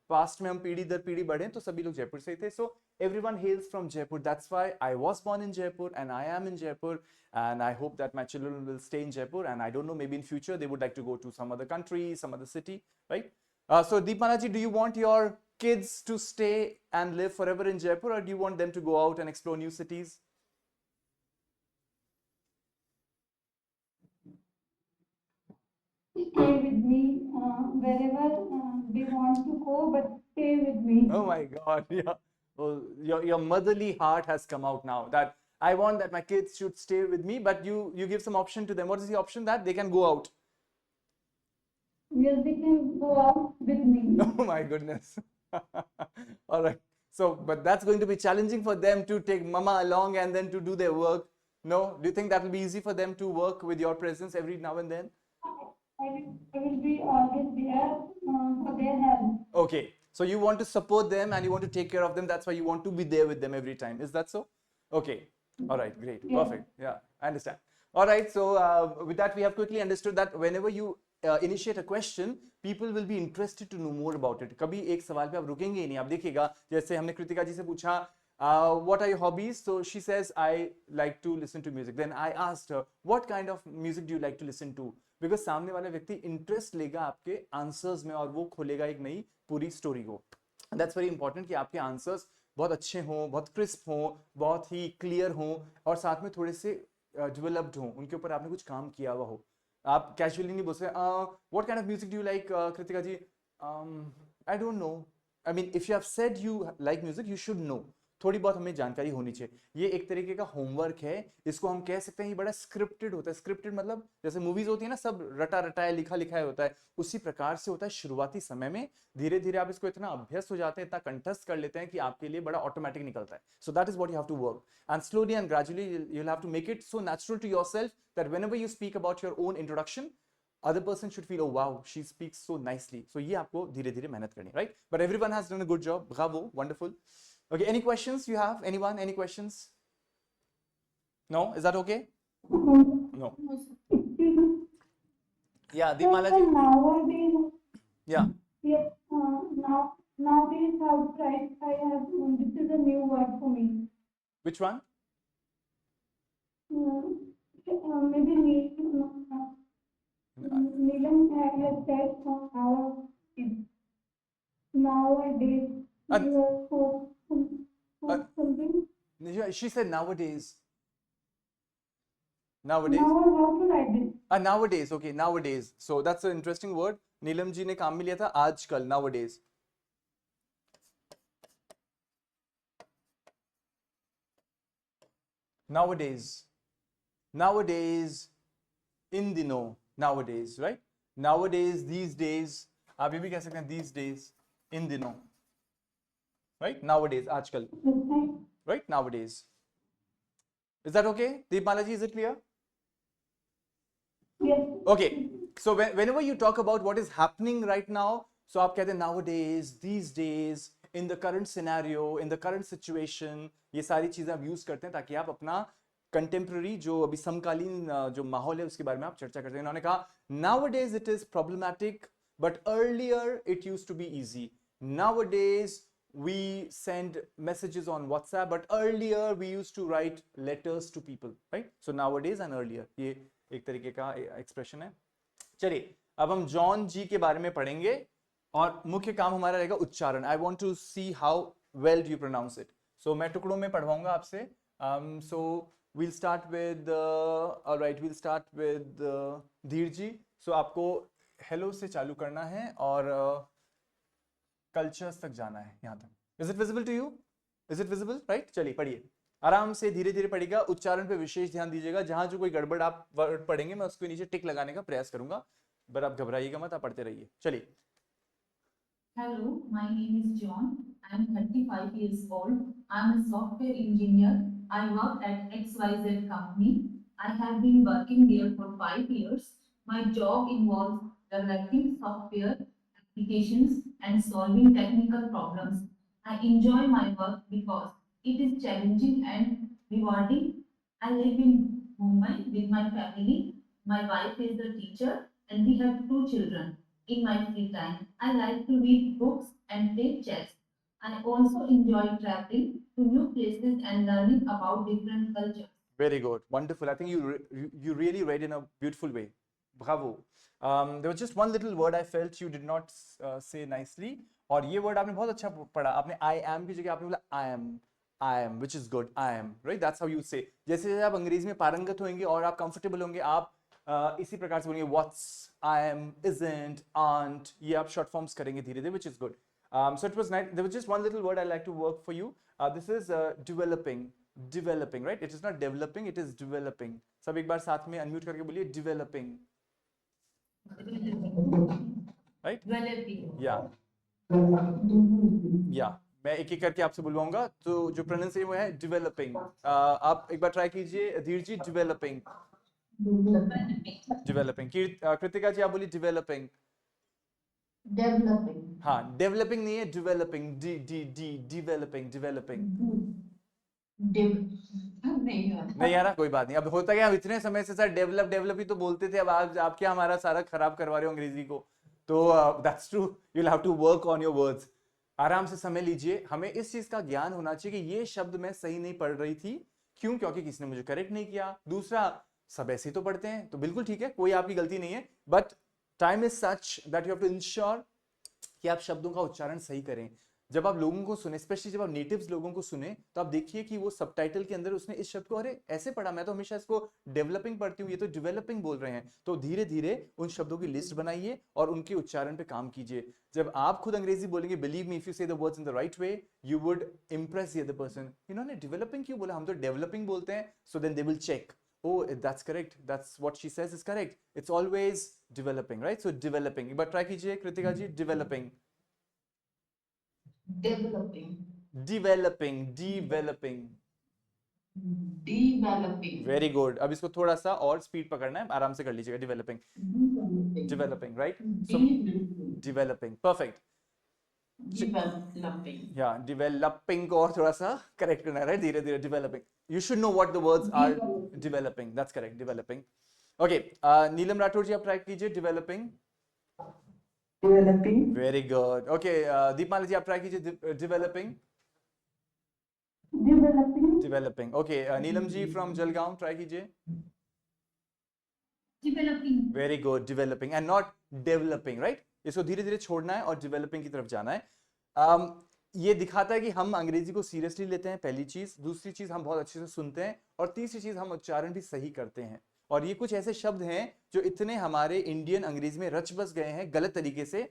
पास्ट में हम पीढ़ी दर पीढ़ी बढ़े तो सभी लोग जयपुर से ही थे. So everyone hails from Jaipur. That's why I was born in Jaipur and I am in Jaipur, and I hope that my children will stay in Jaipur, and I don't know, maybe in future they would like to go to some other country, some other city, right? So Deepmala ji, do you want your kids to stay and live forever in Jaipur, or do you want them to go out and explore new cities? Stay with me wherever they want to go, but stay with me. Oh my God, yeah. Well, your motherly heart has come out now, that I want that my kids should stay with me, but you give some option to them. What is the option? That they can go out. Yes, they can go out with me. Oh my goodness. All right. So, but that's going to be challenging for them to take mama along and then to do their work. No? Do you think that will be easy for them to work with your presence every now and then? I will be always there for their help. Okay. So you want to support them and you want to take care of them. That's why you want to be there with them every time. Is that so? Okay. All right. Great. Yeah. Perfect. Yeah, I understand. All right. So with that, we have quickly understood that whenever you initiate a question, people will be interested to know more about it. कभी एक सवाल पे आप रुकेंगे ही नहीं. आप देखिएगा जैसे हमने कृतिका जी से पूछा what are your hobbies? So she says, I like to listen to music. Then I asked her, what kind of music do you like to listen to? Because सामने वाला व्यक्ति इंटरेस्ट लेगा आपके आंसर्स में और वो खोलेगा एक नई पूरी स्टोरी को. दैट्स वेरी इंपॉर्टेंट कि आपके आंसर्स बहुत अच्छे हों, बहुत क्रिस्प हों, बहुत ही क्लियर हों और साथ में थोड़े से डेवलप्ड हों, उनके ऊपर आपने कुछ काम किया हुआ हो. आप कैजुअली नहीं बोल सकते what kind of music do you like Kritika ji. I don't know. I mean if you have said you like music you should know. थोड़ी बहुत हमें जानकारी होनी चाहिए. ये एक तरीके का होमवर्क है. इसको हम कह सकते हैं ये बड़ा स्क्रिप्टेड होता है. स्क्रिप्टेड मतलब जैसे मूवीज होती है ना, सब रटा रटाया लिखा लिखा होता है, उसी प्रकार से होता है. शुरुआती समय में धीरे धीरे आप इसको इतना अभ्यस्त हो जाते हैं, इतना कंठस्थ कर लेते हैं कि आपके लिए बड़ा ऑटोमेटिक निकलता है. So that is what you have to work and slowly and gradually you will have to make it so natural to yourself that whenever you speak about your own introduction other person should feel, oh wow, she speaks so nicely. So ये आपको धीरे धीरे मेहनत करनी है, right? But everyone has done a good job. Bravo, wonderful. Okay, any questions you have? Anyone? Any questions? No? Is that okay? No. Excuse me. Yeah, Sir, Deepmala ji. nowadays, Yeah. yes, nowadays outside, this is a new word for me. Which one? Maybe Neelam has said nowadays, Uh, you have something. Yeah, she said nowadays. Nowadays. Now how to write this? Nowadays. Okay, nowadays. So that's an interesting word. Neelam ji ने काम में लिया था आजकल. Nowadays. Nowadays. Nowadays. In दिनों. Nowadays, right? Nowadays, these days. आप ये भी कह सकते हैं these days. In दिनों. Right? Nowadays, आजकल. Right? Nowadays. Is that okay? Deepmala ji, is it clear? Yes. Okay. So whenever you talk about what is happening right now, so आप कहते हैं nowadays, these days, in the current scenario, in the current situation, ये सारी चीजें आप use करते हैं ताकि आप अपना कंटेम्प्रेरी जो अभी समकालीन जो माहौल है उसके बारे में आप चर्चा करते हैं. उन्होंने कहा nowadays it is problematic, but earlier it used to be easy. Nowadays we send messages on WhatsApp, but earlier we used to write letters to people, right? So nowadays and earlier, ये एक तरीके का expression है. चलिए अब हम John जी के बारे में पढ़ेंगे और मुख्य काम हमारा रहेगा उच्चारण. I want to see how well do you pronounce it. So मैं टुकड़ों में पढ़वाऊंगा आपसे. सो we'll start with all right, we'll start with धीर जी. सो आपको हेलो से चालू करना है और कल्चर्स तक जाना है यहाँ तक. Is it visible to you? Is it visible? Right. चलिए पढ़िए आराम से, धीरे धीरे पढ़िएगा. उच्चारण पे विशेष ध्यान दीजिएगा. जहां जो कोई गड़बड़ आप वर्ड पढ़ेंगे मैं उसके नीचे टिक लगाने का प्रयास करूंगा, पर आप घबराइएगा मत, आप पढ़ते रहिए. चलिए. Hello, my name is John. I am 35 years old. I am a software engineer. I work at XYZ company. I have been working there for 5 years. My job involves developing software applications and solving technical problems. I enjoy my work because it is challenging and rewarding. I live in Mumbai with my family. My wife is a teacher and we have 2 children. In my free time, I like to read books and play chess. I also enjoy traveling to new places and learning about different cultures. Very good, wonderful. I think you really read in a beautiful way. Bravo. There was just one little word I felt you did not say nicely. और ये word आपने बहुत अच्छा पढ़ा. आपने I am की जगह आपने बोला I am, which is good. I am, right? That's how you say. जैसे जैसे आप अंग्रेजी में पारंगत होंगे और आप comfortable होंगे, आप इसी प्रकार से बोलेंगे what's, I am, isn't, aren't. ये आप short forms करेंगे धीरे धीरे, which is good. So it was nice. There was just one little word I like to work for you. This is developing. Developing, right? It is not developing, it is developing. सब एक बार साथ में unmute करके बोलिए developing. Right Developing. या मैं एक एक करके आपसे बुलवाऊंगा, तो जो प्रोनाउंसिएशन वो है डेवलपिंग। आप एक बार ट्राई कीजिए धीर जी, डेवलपिंग डेवलपिंग। कृतिका जी आप बोलिए डेवलपिंग। Developing. हाँ, डेवलपिंग नहीं है, developing, D D D developing developing. नहीं हो नहीं यार कोई बात नहीं, अब होता क्या, हम इतने समय से सर डेवलप डेवलप ही तो बोलते थे, अब आप क्या हमारा सारा खराब करवा रहे हो अंग्रेजी को। तो that's true, you will have to work on your words. आराम से समय लीजिए, हमें इस चीज का ज्ञान होना चाहिए कि ये शब्द मैं सही नहीं पढ़ रही थी, क्यों? क्योंकि किसी ने मुझे करेक्ट नहीं किया। दूसरा, सब ऐसे ही तो पढ़ते हैं, तो बिल्कुल ठीक है, कोई आपकी गलती नहीं है, but time is such that you have to ensure कि आप शब्दों का उच्चारण सही करें। जब आप लोगों को सुने, स्पेशली जब आप नेटिव्स लोगों को सुने, तो आप देखिए कि वो सबटाइटल के अंदर उसने इस शब्द को अरे ऐसे पढ़ा, मैं तो हमेशा इसको डेवलपिंग पढ़ती हूँ, ये तो डेवलपिंग बोल रहे हैं। तो धीरे धीरे उन शब्दों की लिस्ट बनाइए और उनके उच्चारण पे काम कीजिए। जब आप खुद अंग्रेजी बोलेंगे, believe me, if you say the words in the right way, you would impress the other person. इन्होंने डेवलपिंग क्यों बोला, हम तो डेवलपिंग बोलते हैं। So then they will check, oh that's correct, that's what she says is correct, it's always developing, right? So developing, एक बार try कीजिए कृतिका जी, developing Developing. developing developing Developing. Very good. अब इसको थोड़ा सा और स्पीड पकड़ना है, आराम से कर लीजिएगा। डेवलपिंग डेवलपिंग राइट, सो डेवलपिंग परफेक्ट। Developing. या डेवलपिंग को और थोड़ा सा करेक्ट करना है, राइट, धीरे धीरे। Developing, you should know what the words are. Developing, that's correct, developing. Okay, Neelam Rathore ji आप ट्राई कीजिए, developing. Developing. Very good. Okay, Deepmala ji आप ट्राई कीजिए, developing developing, developing. Okay, Neelam ji from Jalgaon try कीजिए। Developing. Very good, developing and not developing, right. इसको धीरे धीरे छोड़ना है और डेवलपिंग की तरफ जाना है। ये दिखाता है कि हम अंग्रेजी को सीरियसली लेते हैं, पहली चीज। दूसरी चीज, हम बहुत अच्छे से सुनते हैं। और तीसरी चीज, हम उच्चारण भी सही करते हैं। और ये कुछ ऐसे शब्द हैं जो इतने हमारे इंडियन अंग्रेजी में रच बस गए हैं गलत तरीके से,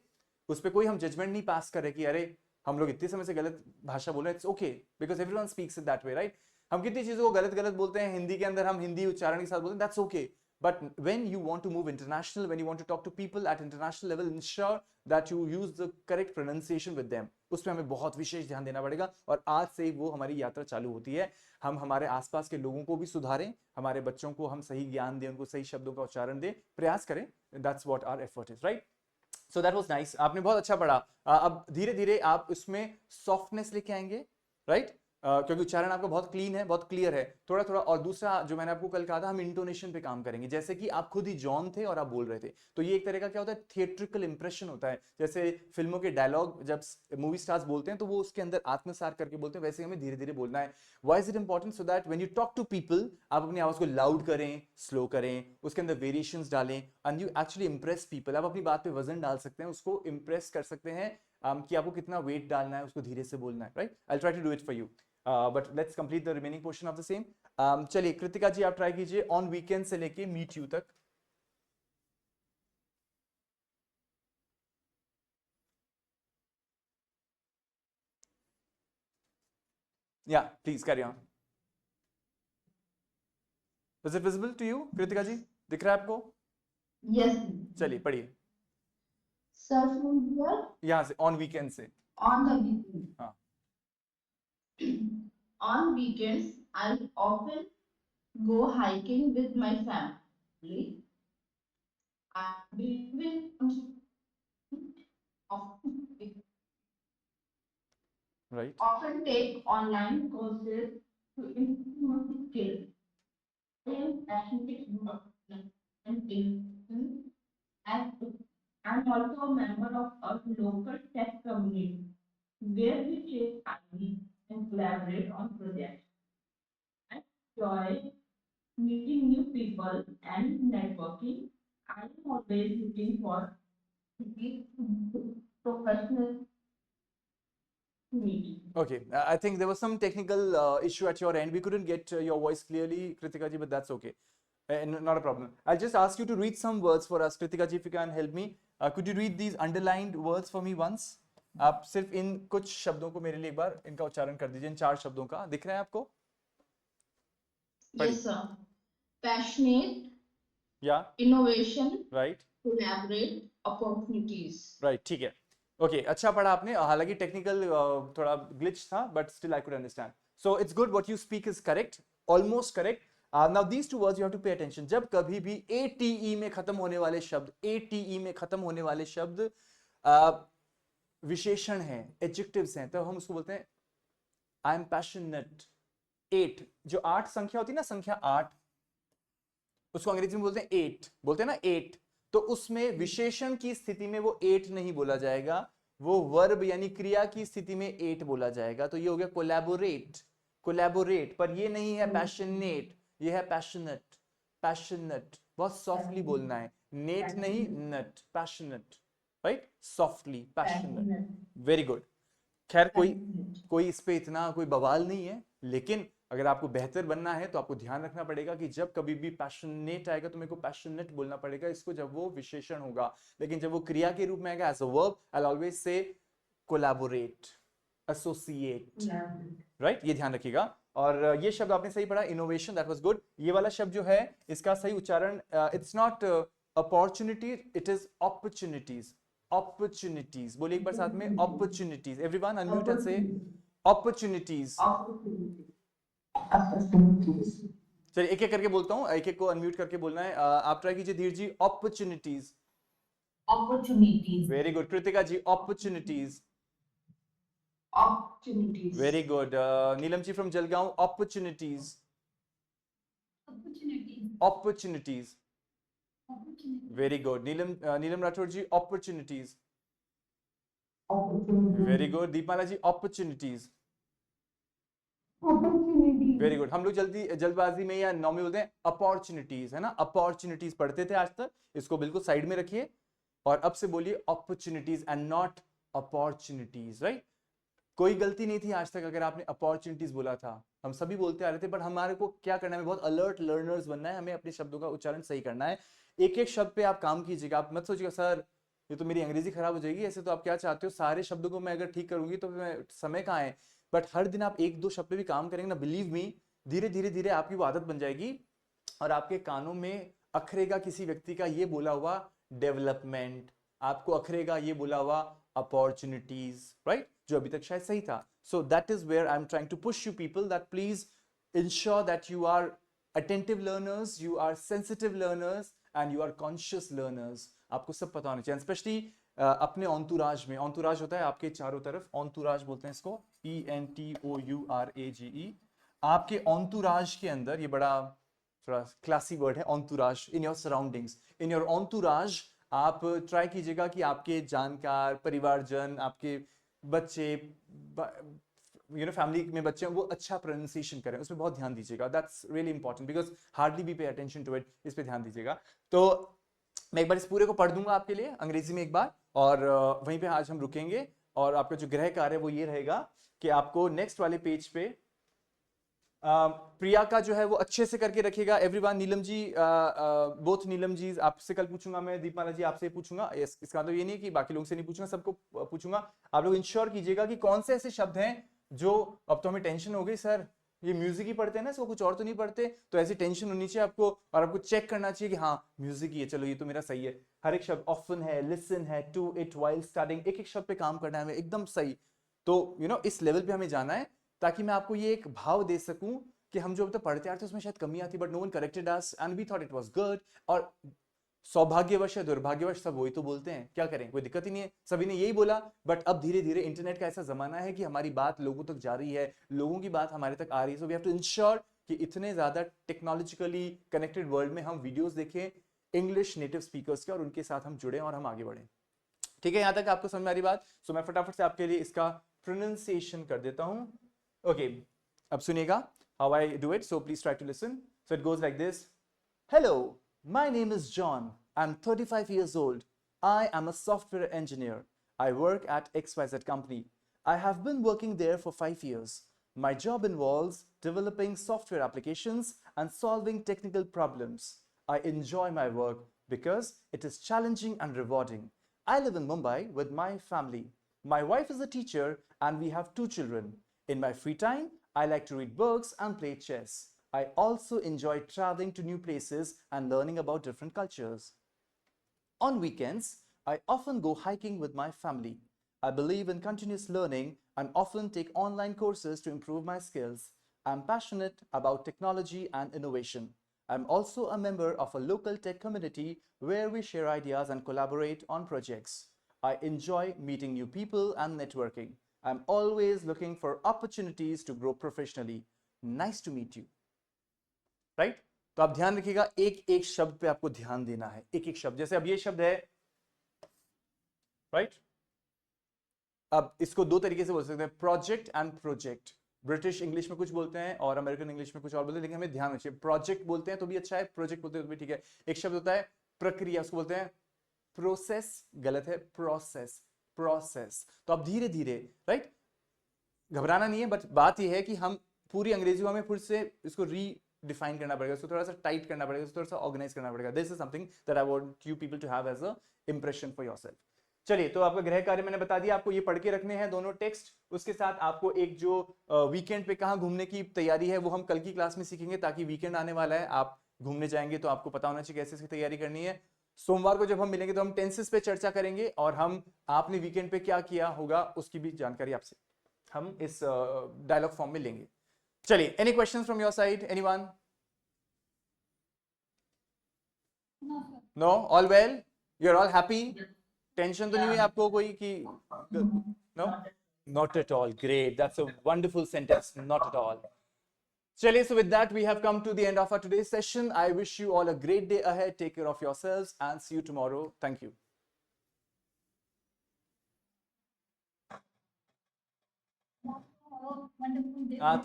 उस पर कोई हम जजमेंट नहीं पास कर रहे कि अरे हम लोग इतने समय से गलत भाषा बोल रहे हैं। It's okay, because everyone speaks it that way, right. हम कितनी चीजों को गलत गलत बोलते हैं हिंदी के अंदर, हम हिंदी उच्चारण के साथ बोलते हैं, that's okay. But when you want to move international, when you want to talk to people at international level, ensure that you use the correct pronunciation with them. उसमें हमें बहुत विशेष ध्यान देना पड़ेगा। और आज से वो हमारी यात्रा चालू होती है। हम हमारे आसपास के लोगों को भी सुधारें, हमारे बच्चों को हम सही ज्ञान दें, उनको सही शब्दों का उच्चारण दें, प्रयास करें। That's what our effort is, right? So that was nice. आपने बहुत अच्छा पढ़ा। अब धीरे धीरे आप उसमें सॉफ्टनेस लेके आएंगे, राइट? क्योंकि उच्चारण आपका बहुत क्लीन है, बहुत क्लियर है, थोड़ा थोड़ा। और दूसरा जो मैंने आपको कल कहा था, हम इंटोनेशन पे काम करेंगे। जैसे कि आप खुद ही जॉन थे और आप बोल रहे थे, तो ये एक तरह का क्या होता है, थिएट्रिकल इंप्रेशन होता है। जैसे फिल्मों के डायलॉग जब मूवी स्टार्स बोलते हैं तो वो उसके अंदर आत्मसार करके बोलते हैं, वैसे हमें धीरे धीरे बोलना है। Why is it important? So that when you talk to people, आप अपनी आवाज को लाउड करें, स्लो करें, उसके अंदर वेरिएशंस डालें, and you actually Impress people. आप अपनी बात पे वजन डाल सकते हैं, उसको इंप्रेस कर सकते हैं कि आपको कितना वेट डालना है, उसको धीरे से बोलना है, right. I will try to do it for you, but let's complete the remaining portion of the same. चलिए कृतिका जी आप ट्राई कीजिए, ऑन वीकेंड से लेके मीट यू तक। या please carry on. Is it visible to you Kritika ji? दिख रहा है आपको? Yes. चलिए पढ़िए Sir, from here यहाँ से, ऑन वीकेंड से। on the weekend. हाँ। On weekends, I often go hiking with my family. I believe right, often take online courses to improve my skills. I am passionate about and I'm also a member of a local tech community where we share ideas and collaborate on projects. I enjoy meeting new people and networking. I am always looking for professional meetings. okay. I think there was some technical issue at your end. We couldn't get your voice clearly, Kritika ji, but that's okay. Not a problem. I'll just ask you to read some words for us, Kritika ji, if you can help me. Could you read these underlined words for me once? आप सिर्फ इन कुछ शब्दों को मेरे लिए एक बार इनका उच्चारण कर दीजिए, इन 4 शब्दों का। दिख रहा है आपको? Yes, sir. Passionate, Yeah, innovation, right, collaborate opportunities. Right, ठीक है, ओके, अच्छा पढ़ा आपने, हालांकि टेक्निकल थोड़ा ग्लिच था, but still I could understand. So it's good, what you speak is correct, almost correct. Now these two words you have to pay attention. जब कभी भी ATE में खत्म होने वाले शब्द, ATE में खत्म होने वाले शब्द विशेषण हैं, एडजेक्टिव्स हैं, तो हम उसको बोलते हैं आई एम पैशनेट. 8, जो 8 संख्या होती है ना, संख्या 8, उसको अंग्रेजी में बोलते हैं 8, बोलते हैं ना 8. तो उसमें विशेषण की स्थिति में वो 8 नहीं बोला जाएगा, वो वर्ब यानी क्रिया की स्थिति में 8 बोला जाएगा. तो ये हो गया कोलैबोरेट, कोलैबोरेट. पर ये नहीं है पैशनेट, ये है पैशनेट. पैशनेट बहुत सॉफ्टली बोलना है, नेट नहीं, nut, passionate, right, softly, passionate. Very good. खैर कोई इस पे इतना कोई बवाल नहीं है, लेकिन अगर आपको बेहतर बनना है तो आपको ध्यान रखना पड़ेगा कि जब कभी भी पैशनेट आएगा तो मेरे को पैशनेट बोलना पड़ेगा इसको, जब वो विशेषण होगा. लेकिन जब वो क्रिया के रूप में आएगा as a verb, I will always say collaborate, associate, right, ये ध्यान रखिएगा. और ये शब्द आपने सही पढ़ा, इनोवेशन, दैट वाज गुड. ये वाला शब्द जो है इसका सही उच्चारण, it's not opportunity, it is opportunities. Opportunities बोलिए एक बार साथ में, अपॉर्चुनिटीज. एवरीवन अनम्यूट एंड से अपॉर्चुनिटीज. चलिए एक एक करके बोलता हूँ, एक एक को अनम्यूट करके बोलना है. आप ट्राई कीजिए धीर जी. Opportunities. Opportunities. Very good. Kritika ji, opportunities. Opportunities. Very good. Neelam ji from Jalgaon, opportunities. Opportunities. Opportunities. Opportunities. Very good. Neelam Rathore ji, opportunities. Opportunities. Very good. Deepmala ji, opportunities. Opportunities. Very good. हम लोग जल्दबाजी में या नॉर्मल बोलते हैं opportunities, है ना. Opportunities पढ़ते थे आज तक, इसको बिल्कुल साइड में रखिए और अब से बोलिए opportunities and not opportunities, right. कोई गलती नहीं थी आज तक अगर आपने अपॉर्चुनिटीज बोला था, हम सभी बोलते आ रहे थे, बट हमारे को क्या करना है, बहुत अलर्ट लर्नर्स बनना है, हमें अपने शब्दों का उच्चारण सही करना है. एक एक शब्द पे आप काम कीजिएगा. आप मत सोचिएगा सर ये तो मेरी अंग्रेजी खराब हो जाएगी, ऐसे तो आप क्या चाहते हो सारे शब्दों को मैं अगर ठीक करूंगी तो मैं समय कहाँ है. बट हर दिन आप एक दो शब्द पे भी काम करेंगे ना, बिलीव मी, धीरे धीरे धीरे आपकी वो आदत बन जाएगी और आपके कानों में अखरेगा किसी व्यक्ति का ये बोला हुआ डेवलपमेंट, आपको अखरेगा ये बोला हुआ अपॉर्चुनिटीज, राइट, जो अभी तक शायद सही था. So that is where I am trying to push you people that please ensure that you are attentive learners, you are sensitive learners and you are conscious learners. आपको सब पता होना चाहिए, स्पेशली अपने ऑन्तुराज में. ऑन्तुराज होता है आपके चारों तरफ, ऑन्तुराज बोलते हैं इसको, ENTOURAGE. आपके ऑन्तुराज के अंदर, ये बड़ा थोड़ा क्लासी वर्ड है entourage, in your surroundings, in your entourage. आप ट्राई कीजिएगा कि आपके जानकार, परिवारजन, आपके बच्चे, फैमिली में बच्चे हैं, वो अच्छा प्रोनाउंसिएशन करें, उसमें बहुत ध्यान दीजिएगा. That's really important because hardly we pay attention to it. इस पे ध्यान दीजिएगा. तो मैं एक बार इस पूरे को पढ़ दूंगा आपके लिए अंग्रेजी में एक बार, और वहीं पे आज हम रुकेंगे. और आपका जो गृह कार्य है वो ये रहेगा कि आपको नेक्स्ट वाले पेज पे प्रिया का जो है वो अच्छे से करके रखिएगा. एवरीवन, नीलम जी, बोथ नीलम जी आपसे कल पूछूंगा मैं, दीपमाला जी आपसे पूछूंगा. इसका मतलब ये नहीं कि बाकी लोगों से नहीं पूछूंगा, सबको पूछूंगा. आप लोग इंश्योर कीजिएगा कि कौन से ऐसे शब्द हैं जो, अब तो हमें टेंशन हो गई सर ये म्यूजिक ही पढ़ते हैं ना, इसको कुछ और तो नहीं पढ़ते, तो ऐसी टेंशन होनी चाहिए आपको, और आपको चेक करना चाहिए कि हाँ म्यूजिक ही है, चलो ये तो मेरा सही है. हर एक शब्द, ऑफन है, लिसन है, टू इट, व्हाइल स्टडीइंग, एक एक शब्द पे काम करना है हमें एकदम सही. तो इस लेवल पे हमें जाना है ताकि मैं आपको ये एक भाव दे सकूं कि हम जो अब तक पढ़ते आ रहे थे उसमें शायद कमी आती, but no one corrected us and we thought it was good. और सौभाग्यवश या दुर्भाग्यवश सब वही तो बोलते हैं, क्या करें, कोई दिक्कत ही नहीं है, सभी ने यही बोला. बट अब धीरे धीरे इंटरनेट का ऐसा जमाना है कि हमारी बात लोगों तक जा रही है, लोगों की बात हमारे तक आ रही है. So we have to ensure कि इतने ज्यादा टेक्नोलॉजिकली कनेक्टेड वर्ल्ड में हम वीडियोस देखें इंग्लिश नेटिव स्पीकर्स के, और उनके साथ हम जुड़े और हम आगे बढ़े. ठीक है, यहाँ तक आपको समझ में आ रही बात. सो मैं फटाफट से आपके लिए इसका प्रोनाउंसिएशन कर देता हूं. ओके, अब सुनिएगा how I do it, so please try to listen. So it goes like this. Hello, my name is John. I'm 35 years old. I am a software engineer. I work at XYZ company. I have been working there for 5 years. My job involves developing software applications and solving technical problems. I enjoy my work because it is challenging and rewarding. I live in Mumbai with my family. My wife is a teacher and we have 2 children. In my free time, I like to read books and play chess. I also enjoy traveling to new places and learning about different cultures. On weekends, I often go hiking with my family. I believe in continuous learning and often take online courses to improve my skills. I'm passionate about technology and innovation. I'm also a member of a local tech community where we share ideas and collaborate on projects. I enjoy meeting new people and networking. I'm always looking for opportunities to grow professionally. Nice to meet you. Right? तो आप ध्यान रखिएगा, एक एक शब्द पे आपको ध्यान देना है, एक एक शब्द. जैसे अब ये शब्द है, राइट? अब इसको दो तरीके से बोल सकते हैं, project and project. British English में कुछ बोलते हैं और अमेरिकन इंग्लिश में कुछ और बोलते हैं, लेकिन हमें ध्यान रखिए, प्रोजेक्ट बोलते हैं तो भी अच्छा है, प्रोजेक्ट बोलते हैं तो भी ठीक है. एक शब्द होता है प्रक्रिया, उसको बोलते हैं प्रोसेस. गलत है, प्रोसेस. प्रोसेस. तो अब धीरे धीरे, राइट, घबराना नहीं है, बट बात यह है कि हम पूरी अंग्रेजी में फिर से इसको डिफाइन करना पड़ेगा, इसको थोड़ा सा टाइट करना पड़ेगा, इसको थोड़ा सा ऑर्गेनाइज करना पड़ेगा. This is something that I want you people to have as an impression for yourself. चलिए, तो आपका गृह कार्य मैंने बता दिया, आपको ये पढ़ के रखने हैं दोनों टेक्स्ट. उसके साथ आपको एक जो वीकेंड पे कहाँ घूमने की तैयारी है वो हम कल की क्लास में सीखेंगे, ताकि वीकेंड आने वाला है, आप घूमने जाएंगे तो आपको पता होना चाहिए कैसे इसकी तैयारी करनी है. सोमवार को जब हम मिलेंगे तो हम टेंसेस पे चर्चा करेंगे और हम आपने वीकेंड पे क्या किया होगा उसकी भी जानकारी आपसे हम इस डायलॉग फॉर्म में लेंगे. चलिए, any questions from your side, anyone? No, all well, you are all happy? Tension तो नहीं हुई आपको कोई कि? No, not at all. Great, that's a wonderful sentence, not at all. Chale, so with that, we have come to the end of our today's session. I wish you all a great day ahead. Take care of yourselves and see you tomorrow. Thank you.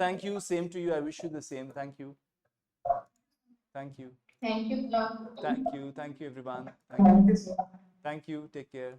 Thank you. Same to you. I wish you the same. Thank you. Thank you. Thank you, Club. Thank you. Thank you, everyone. Thank you. Thank you. Take care.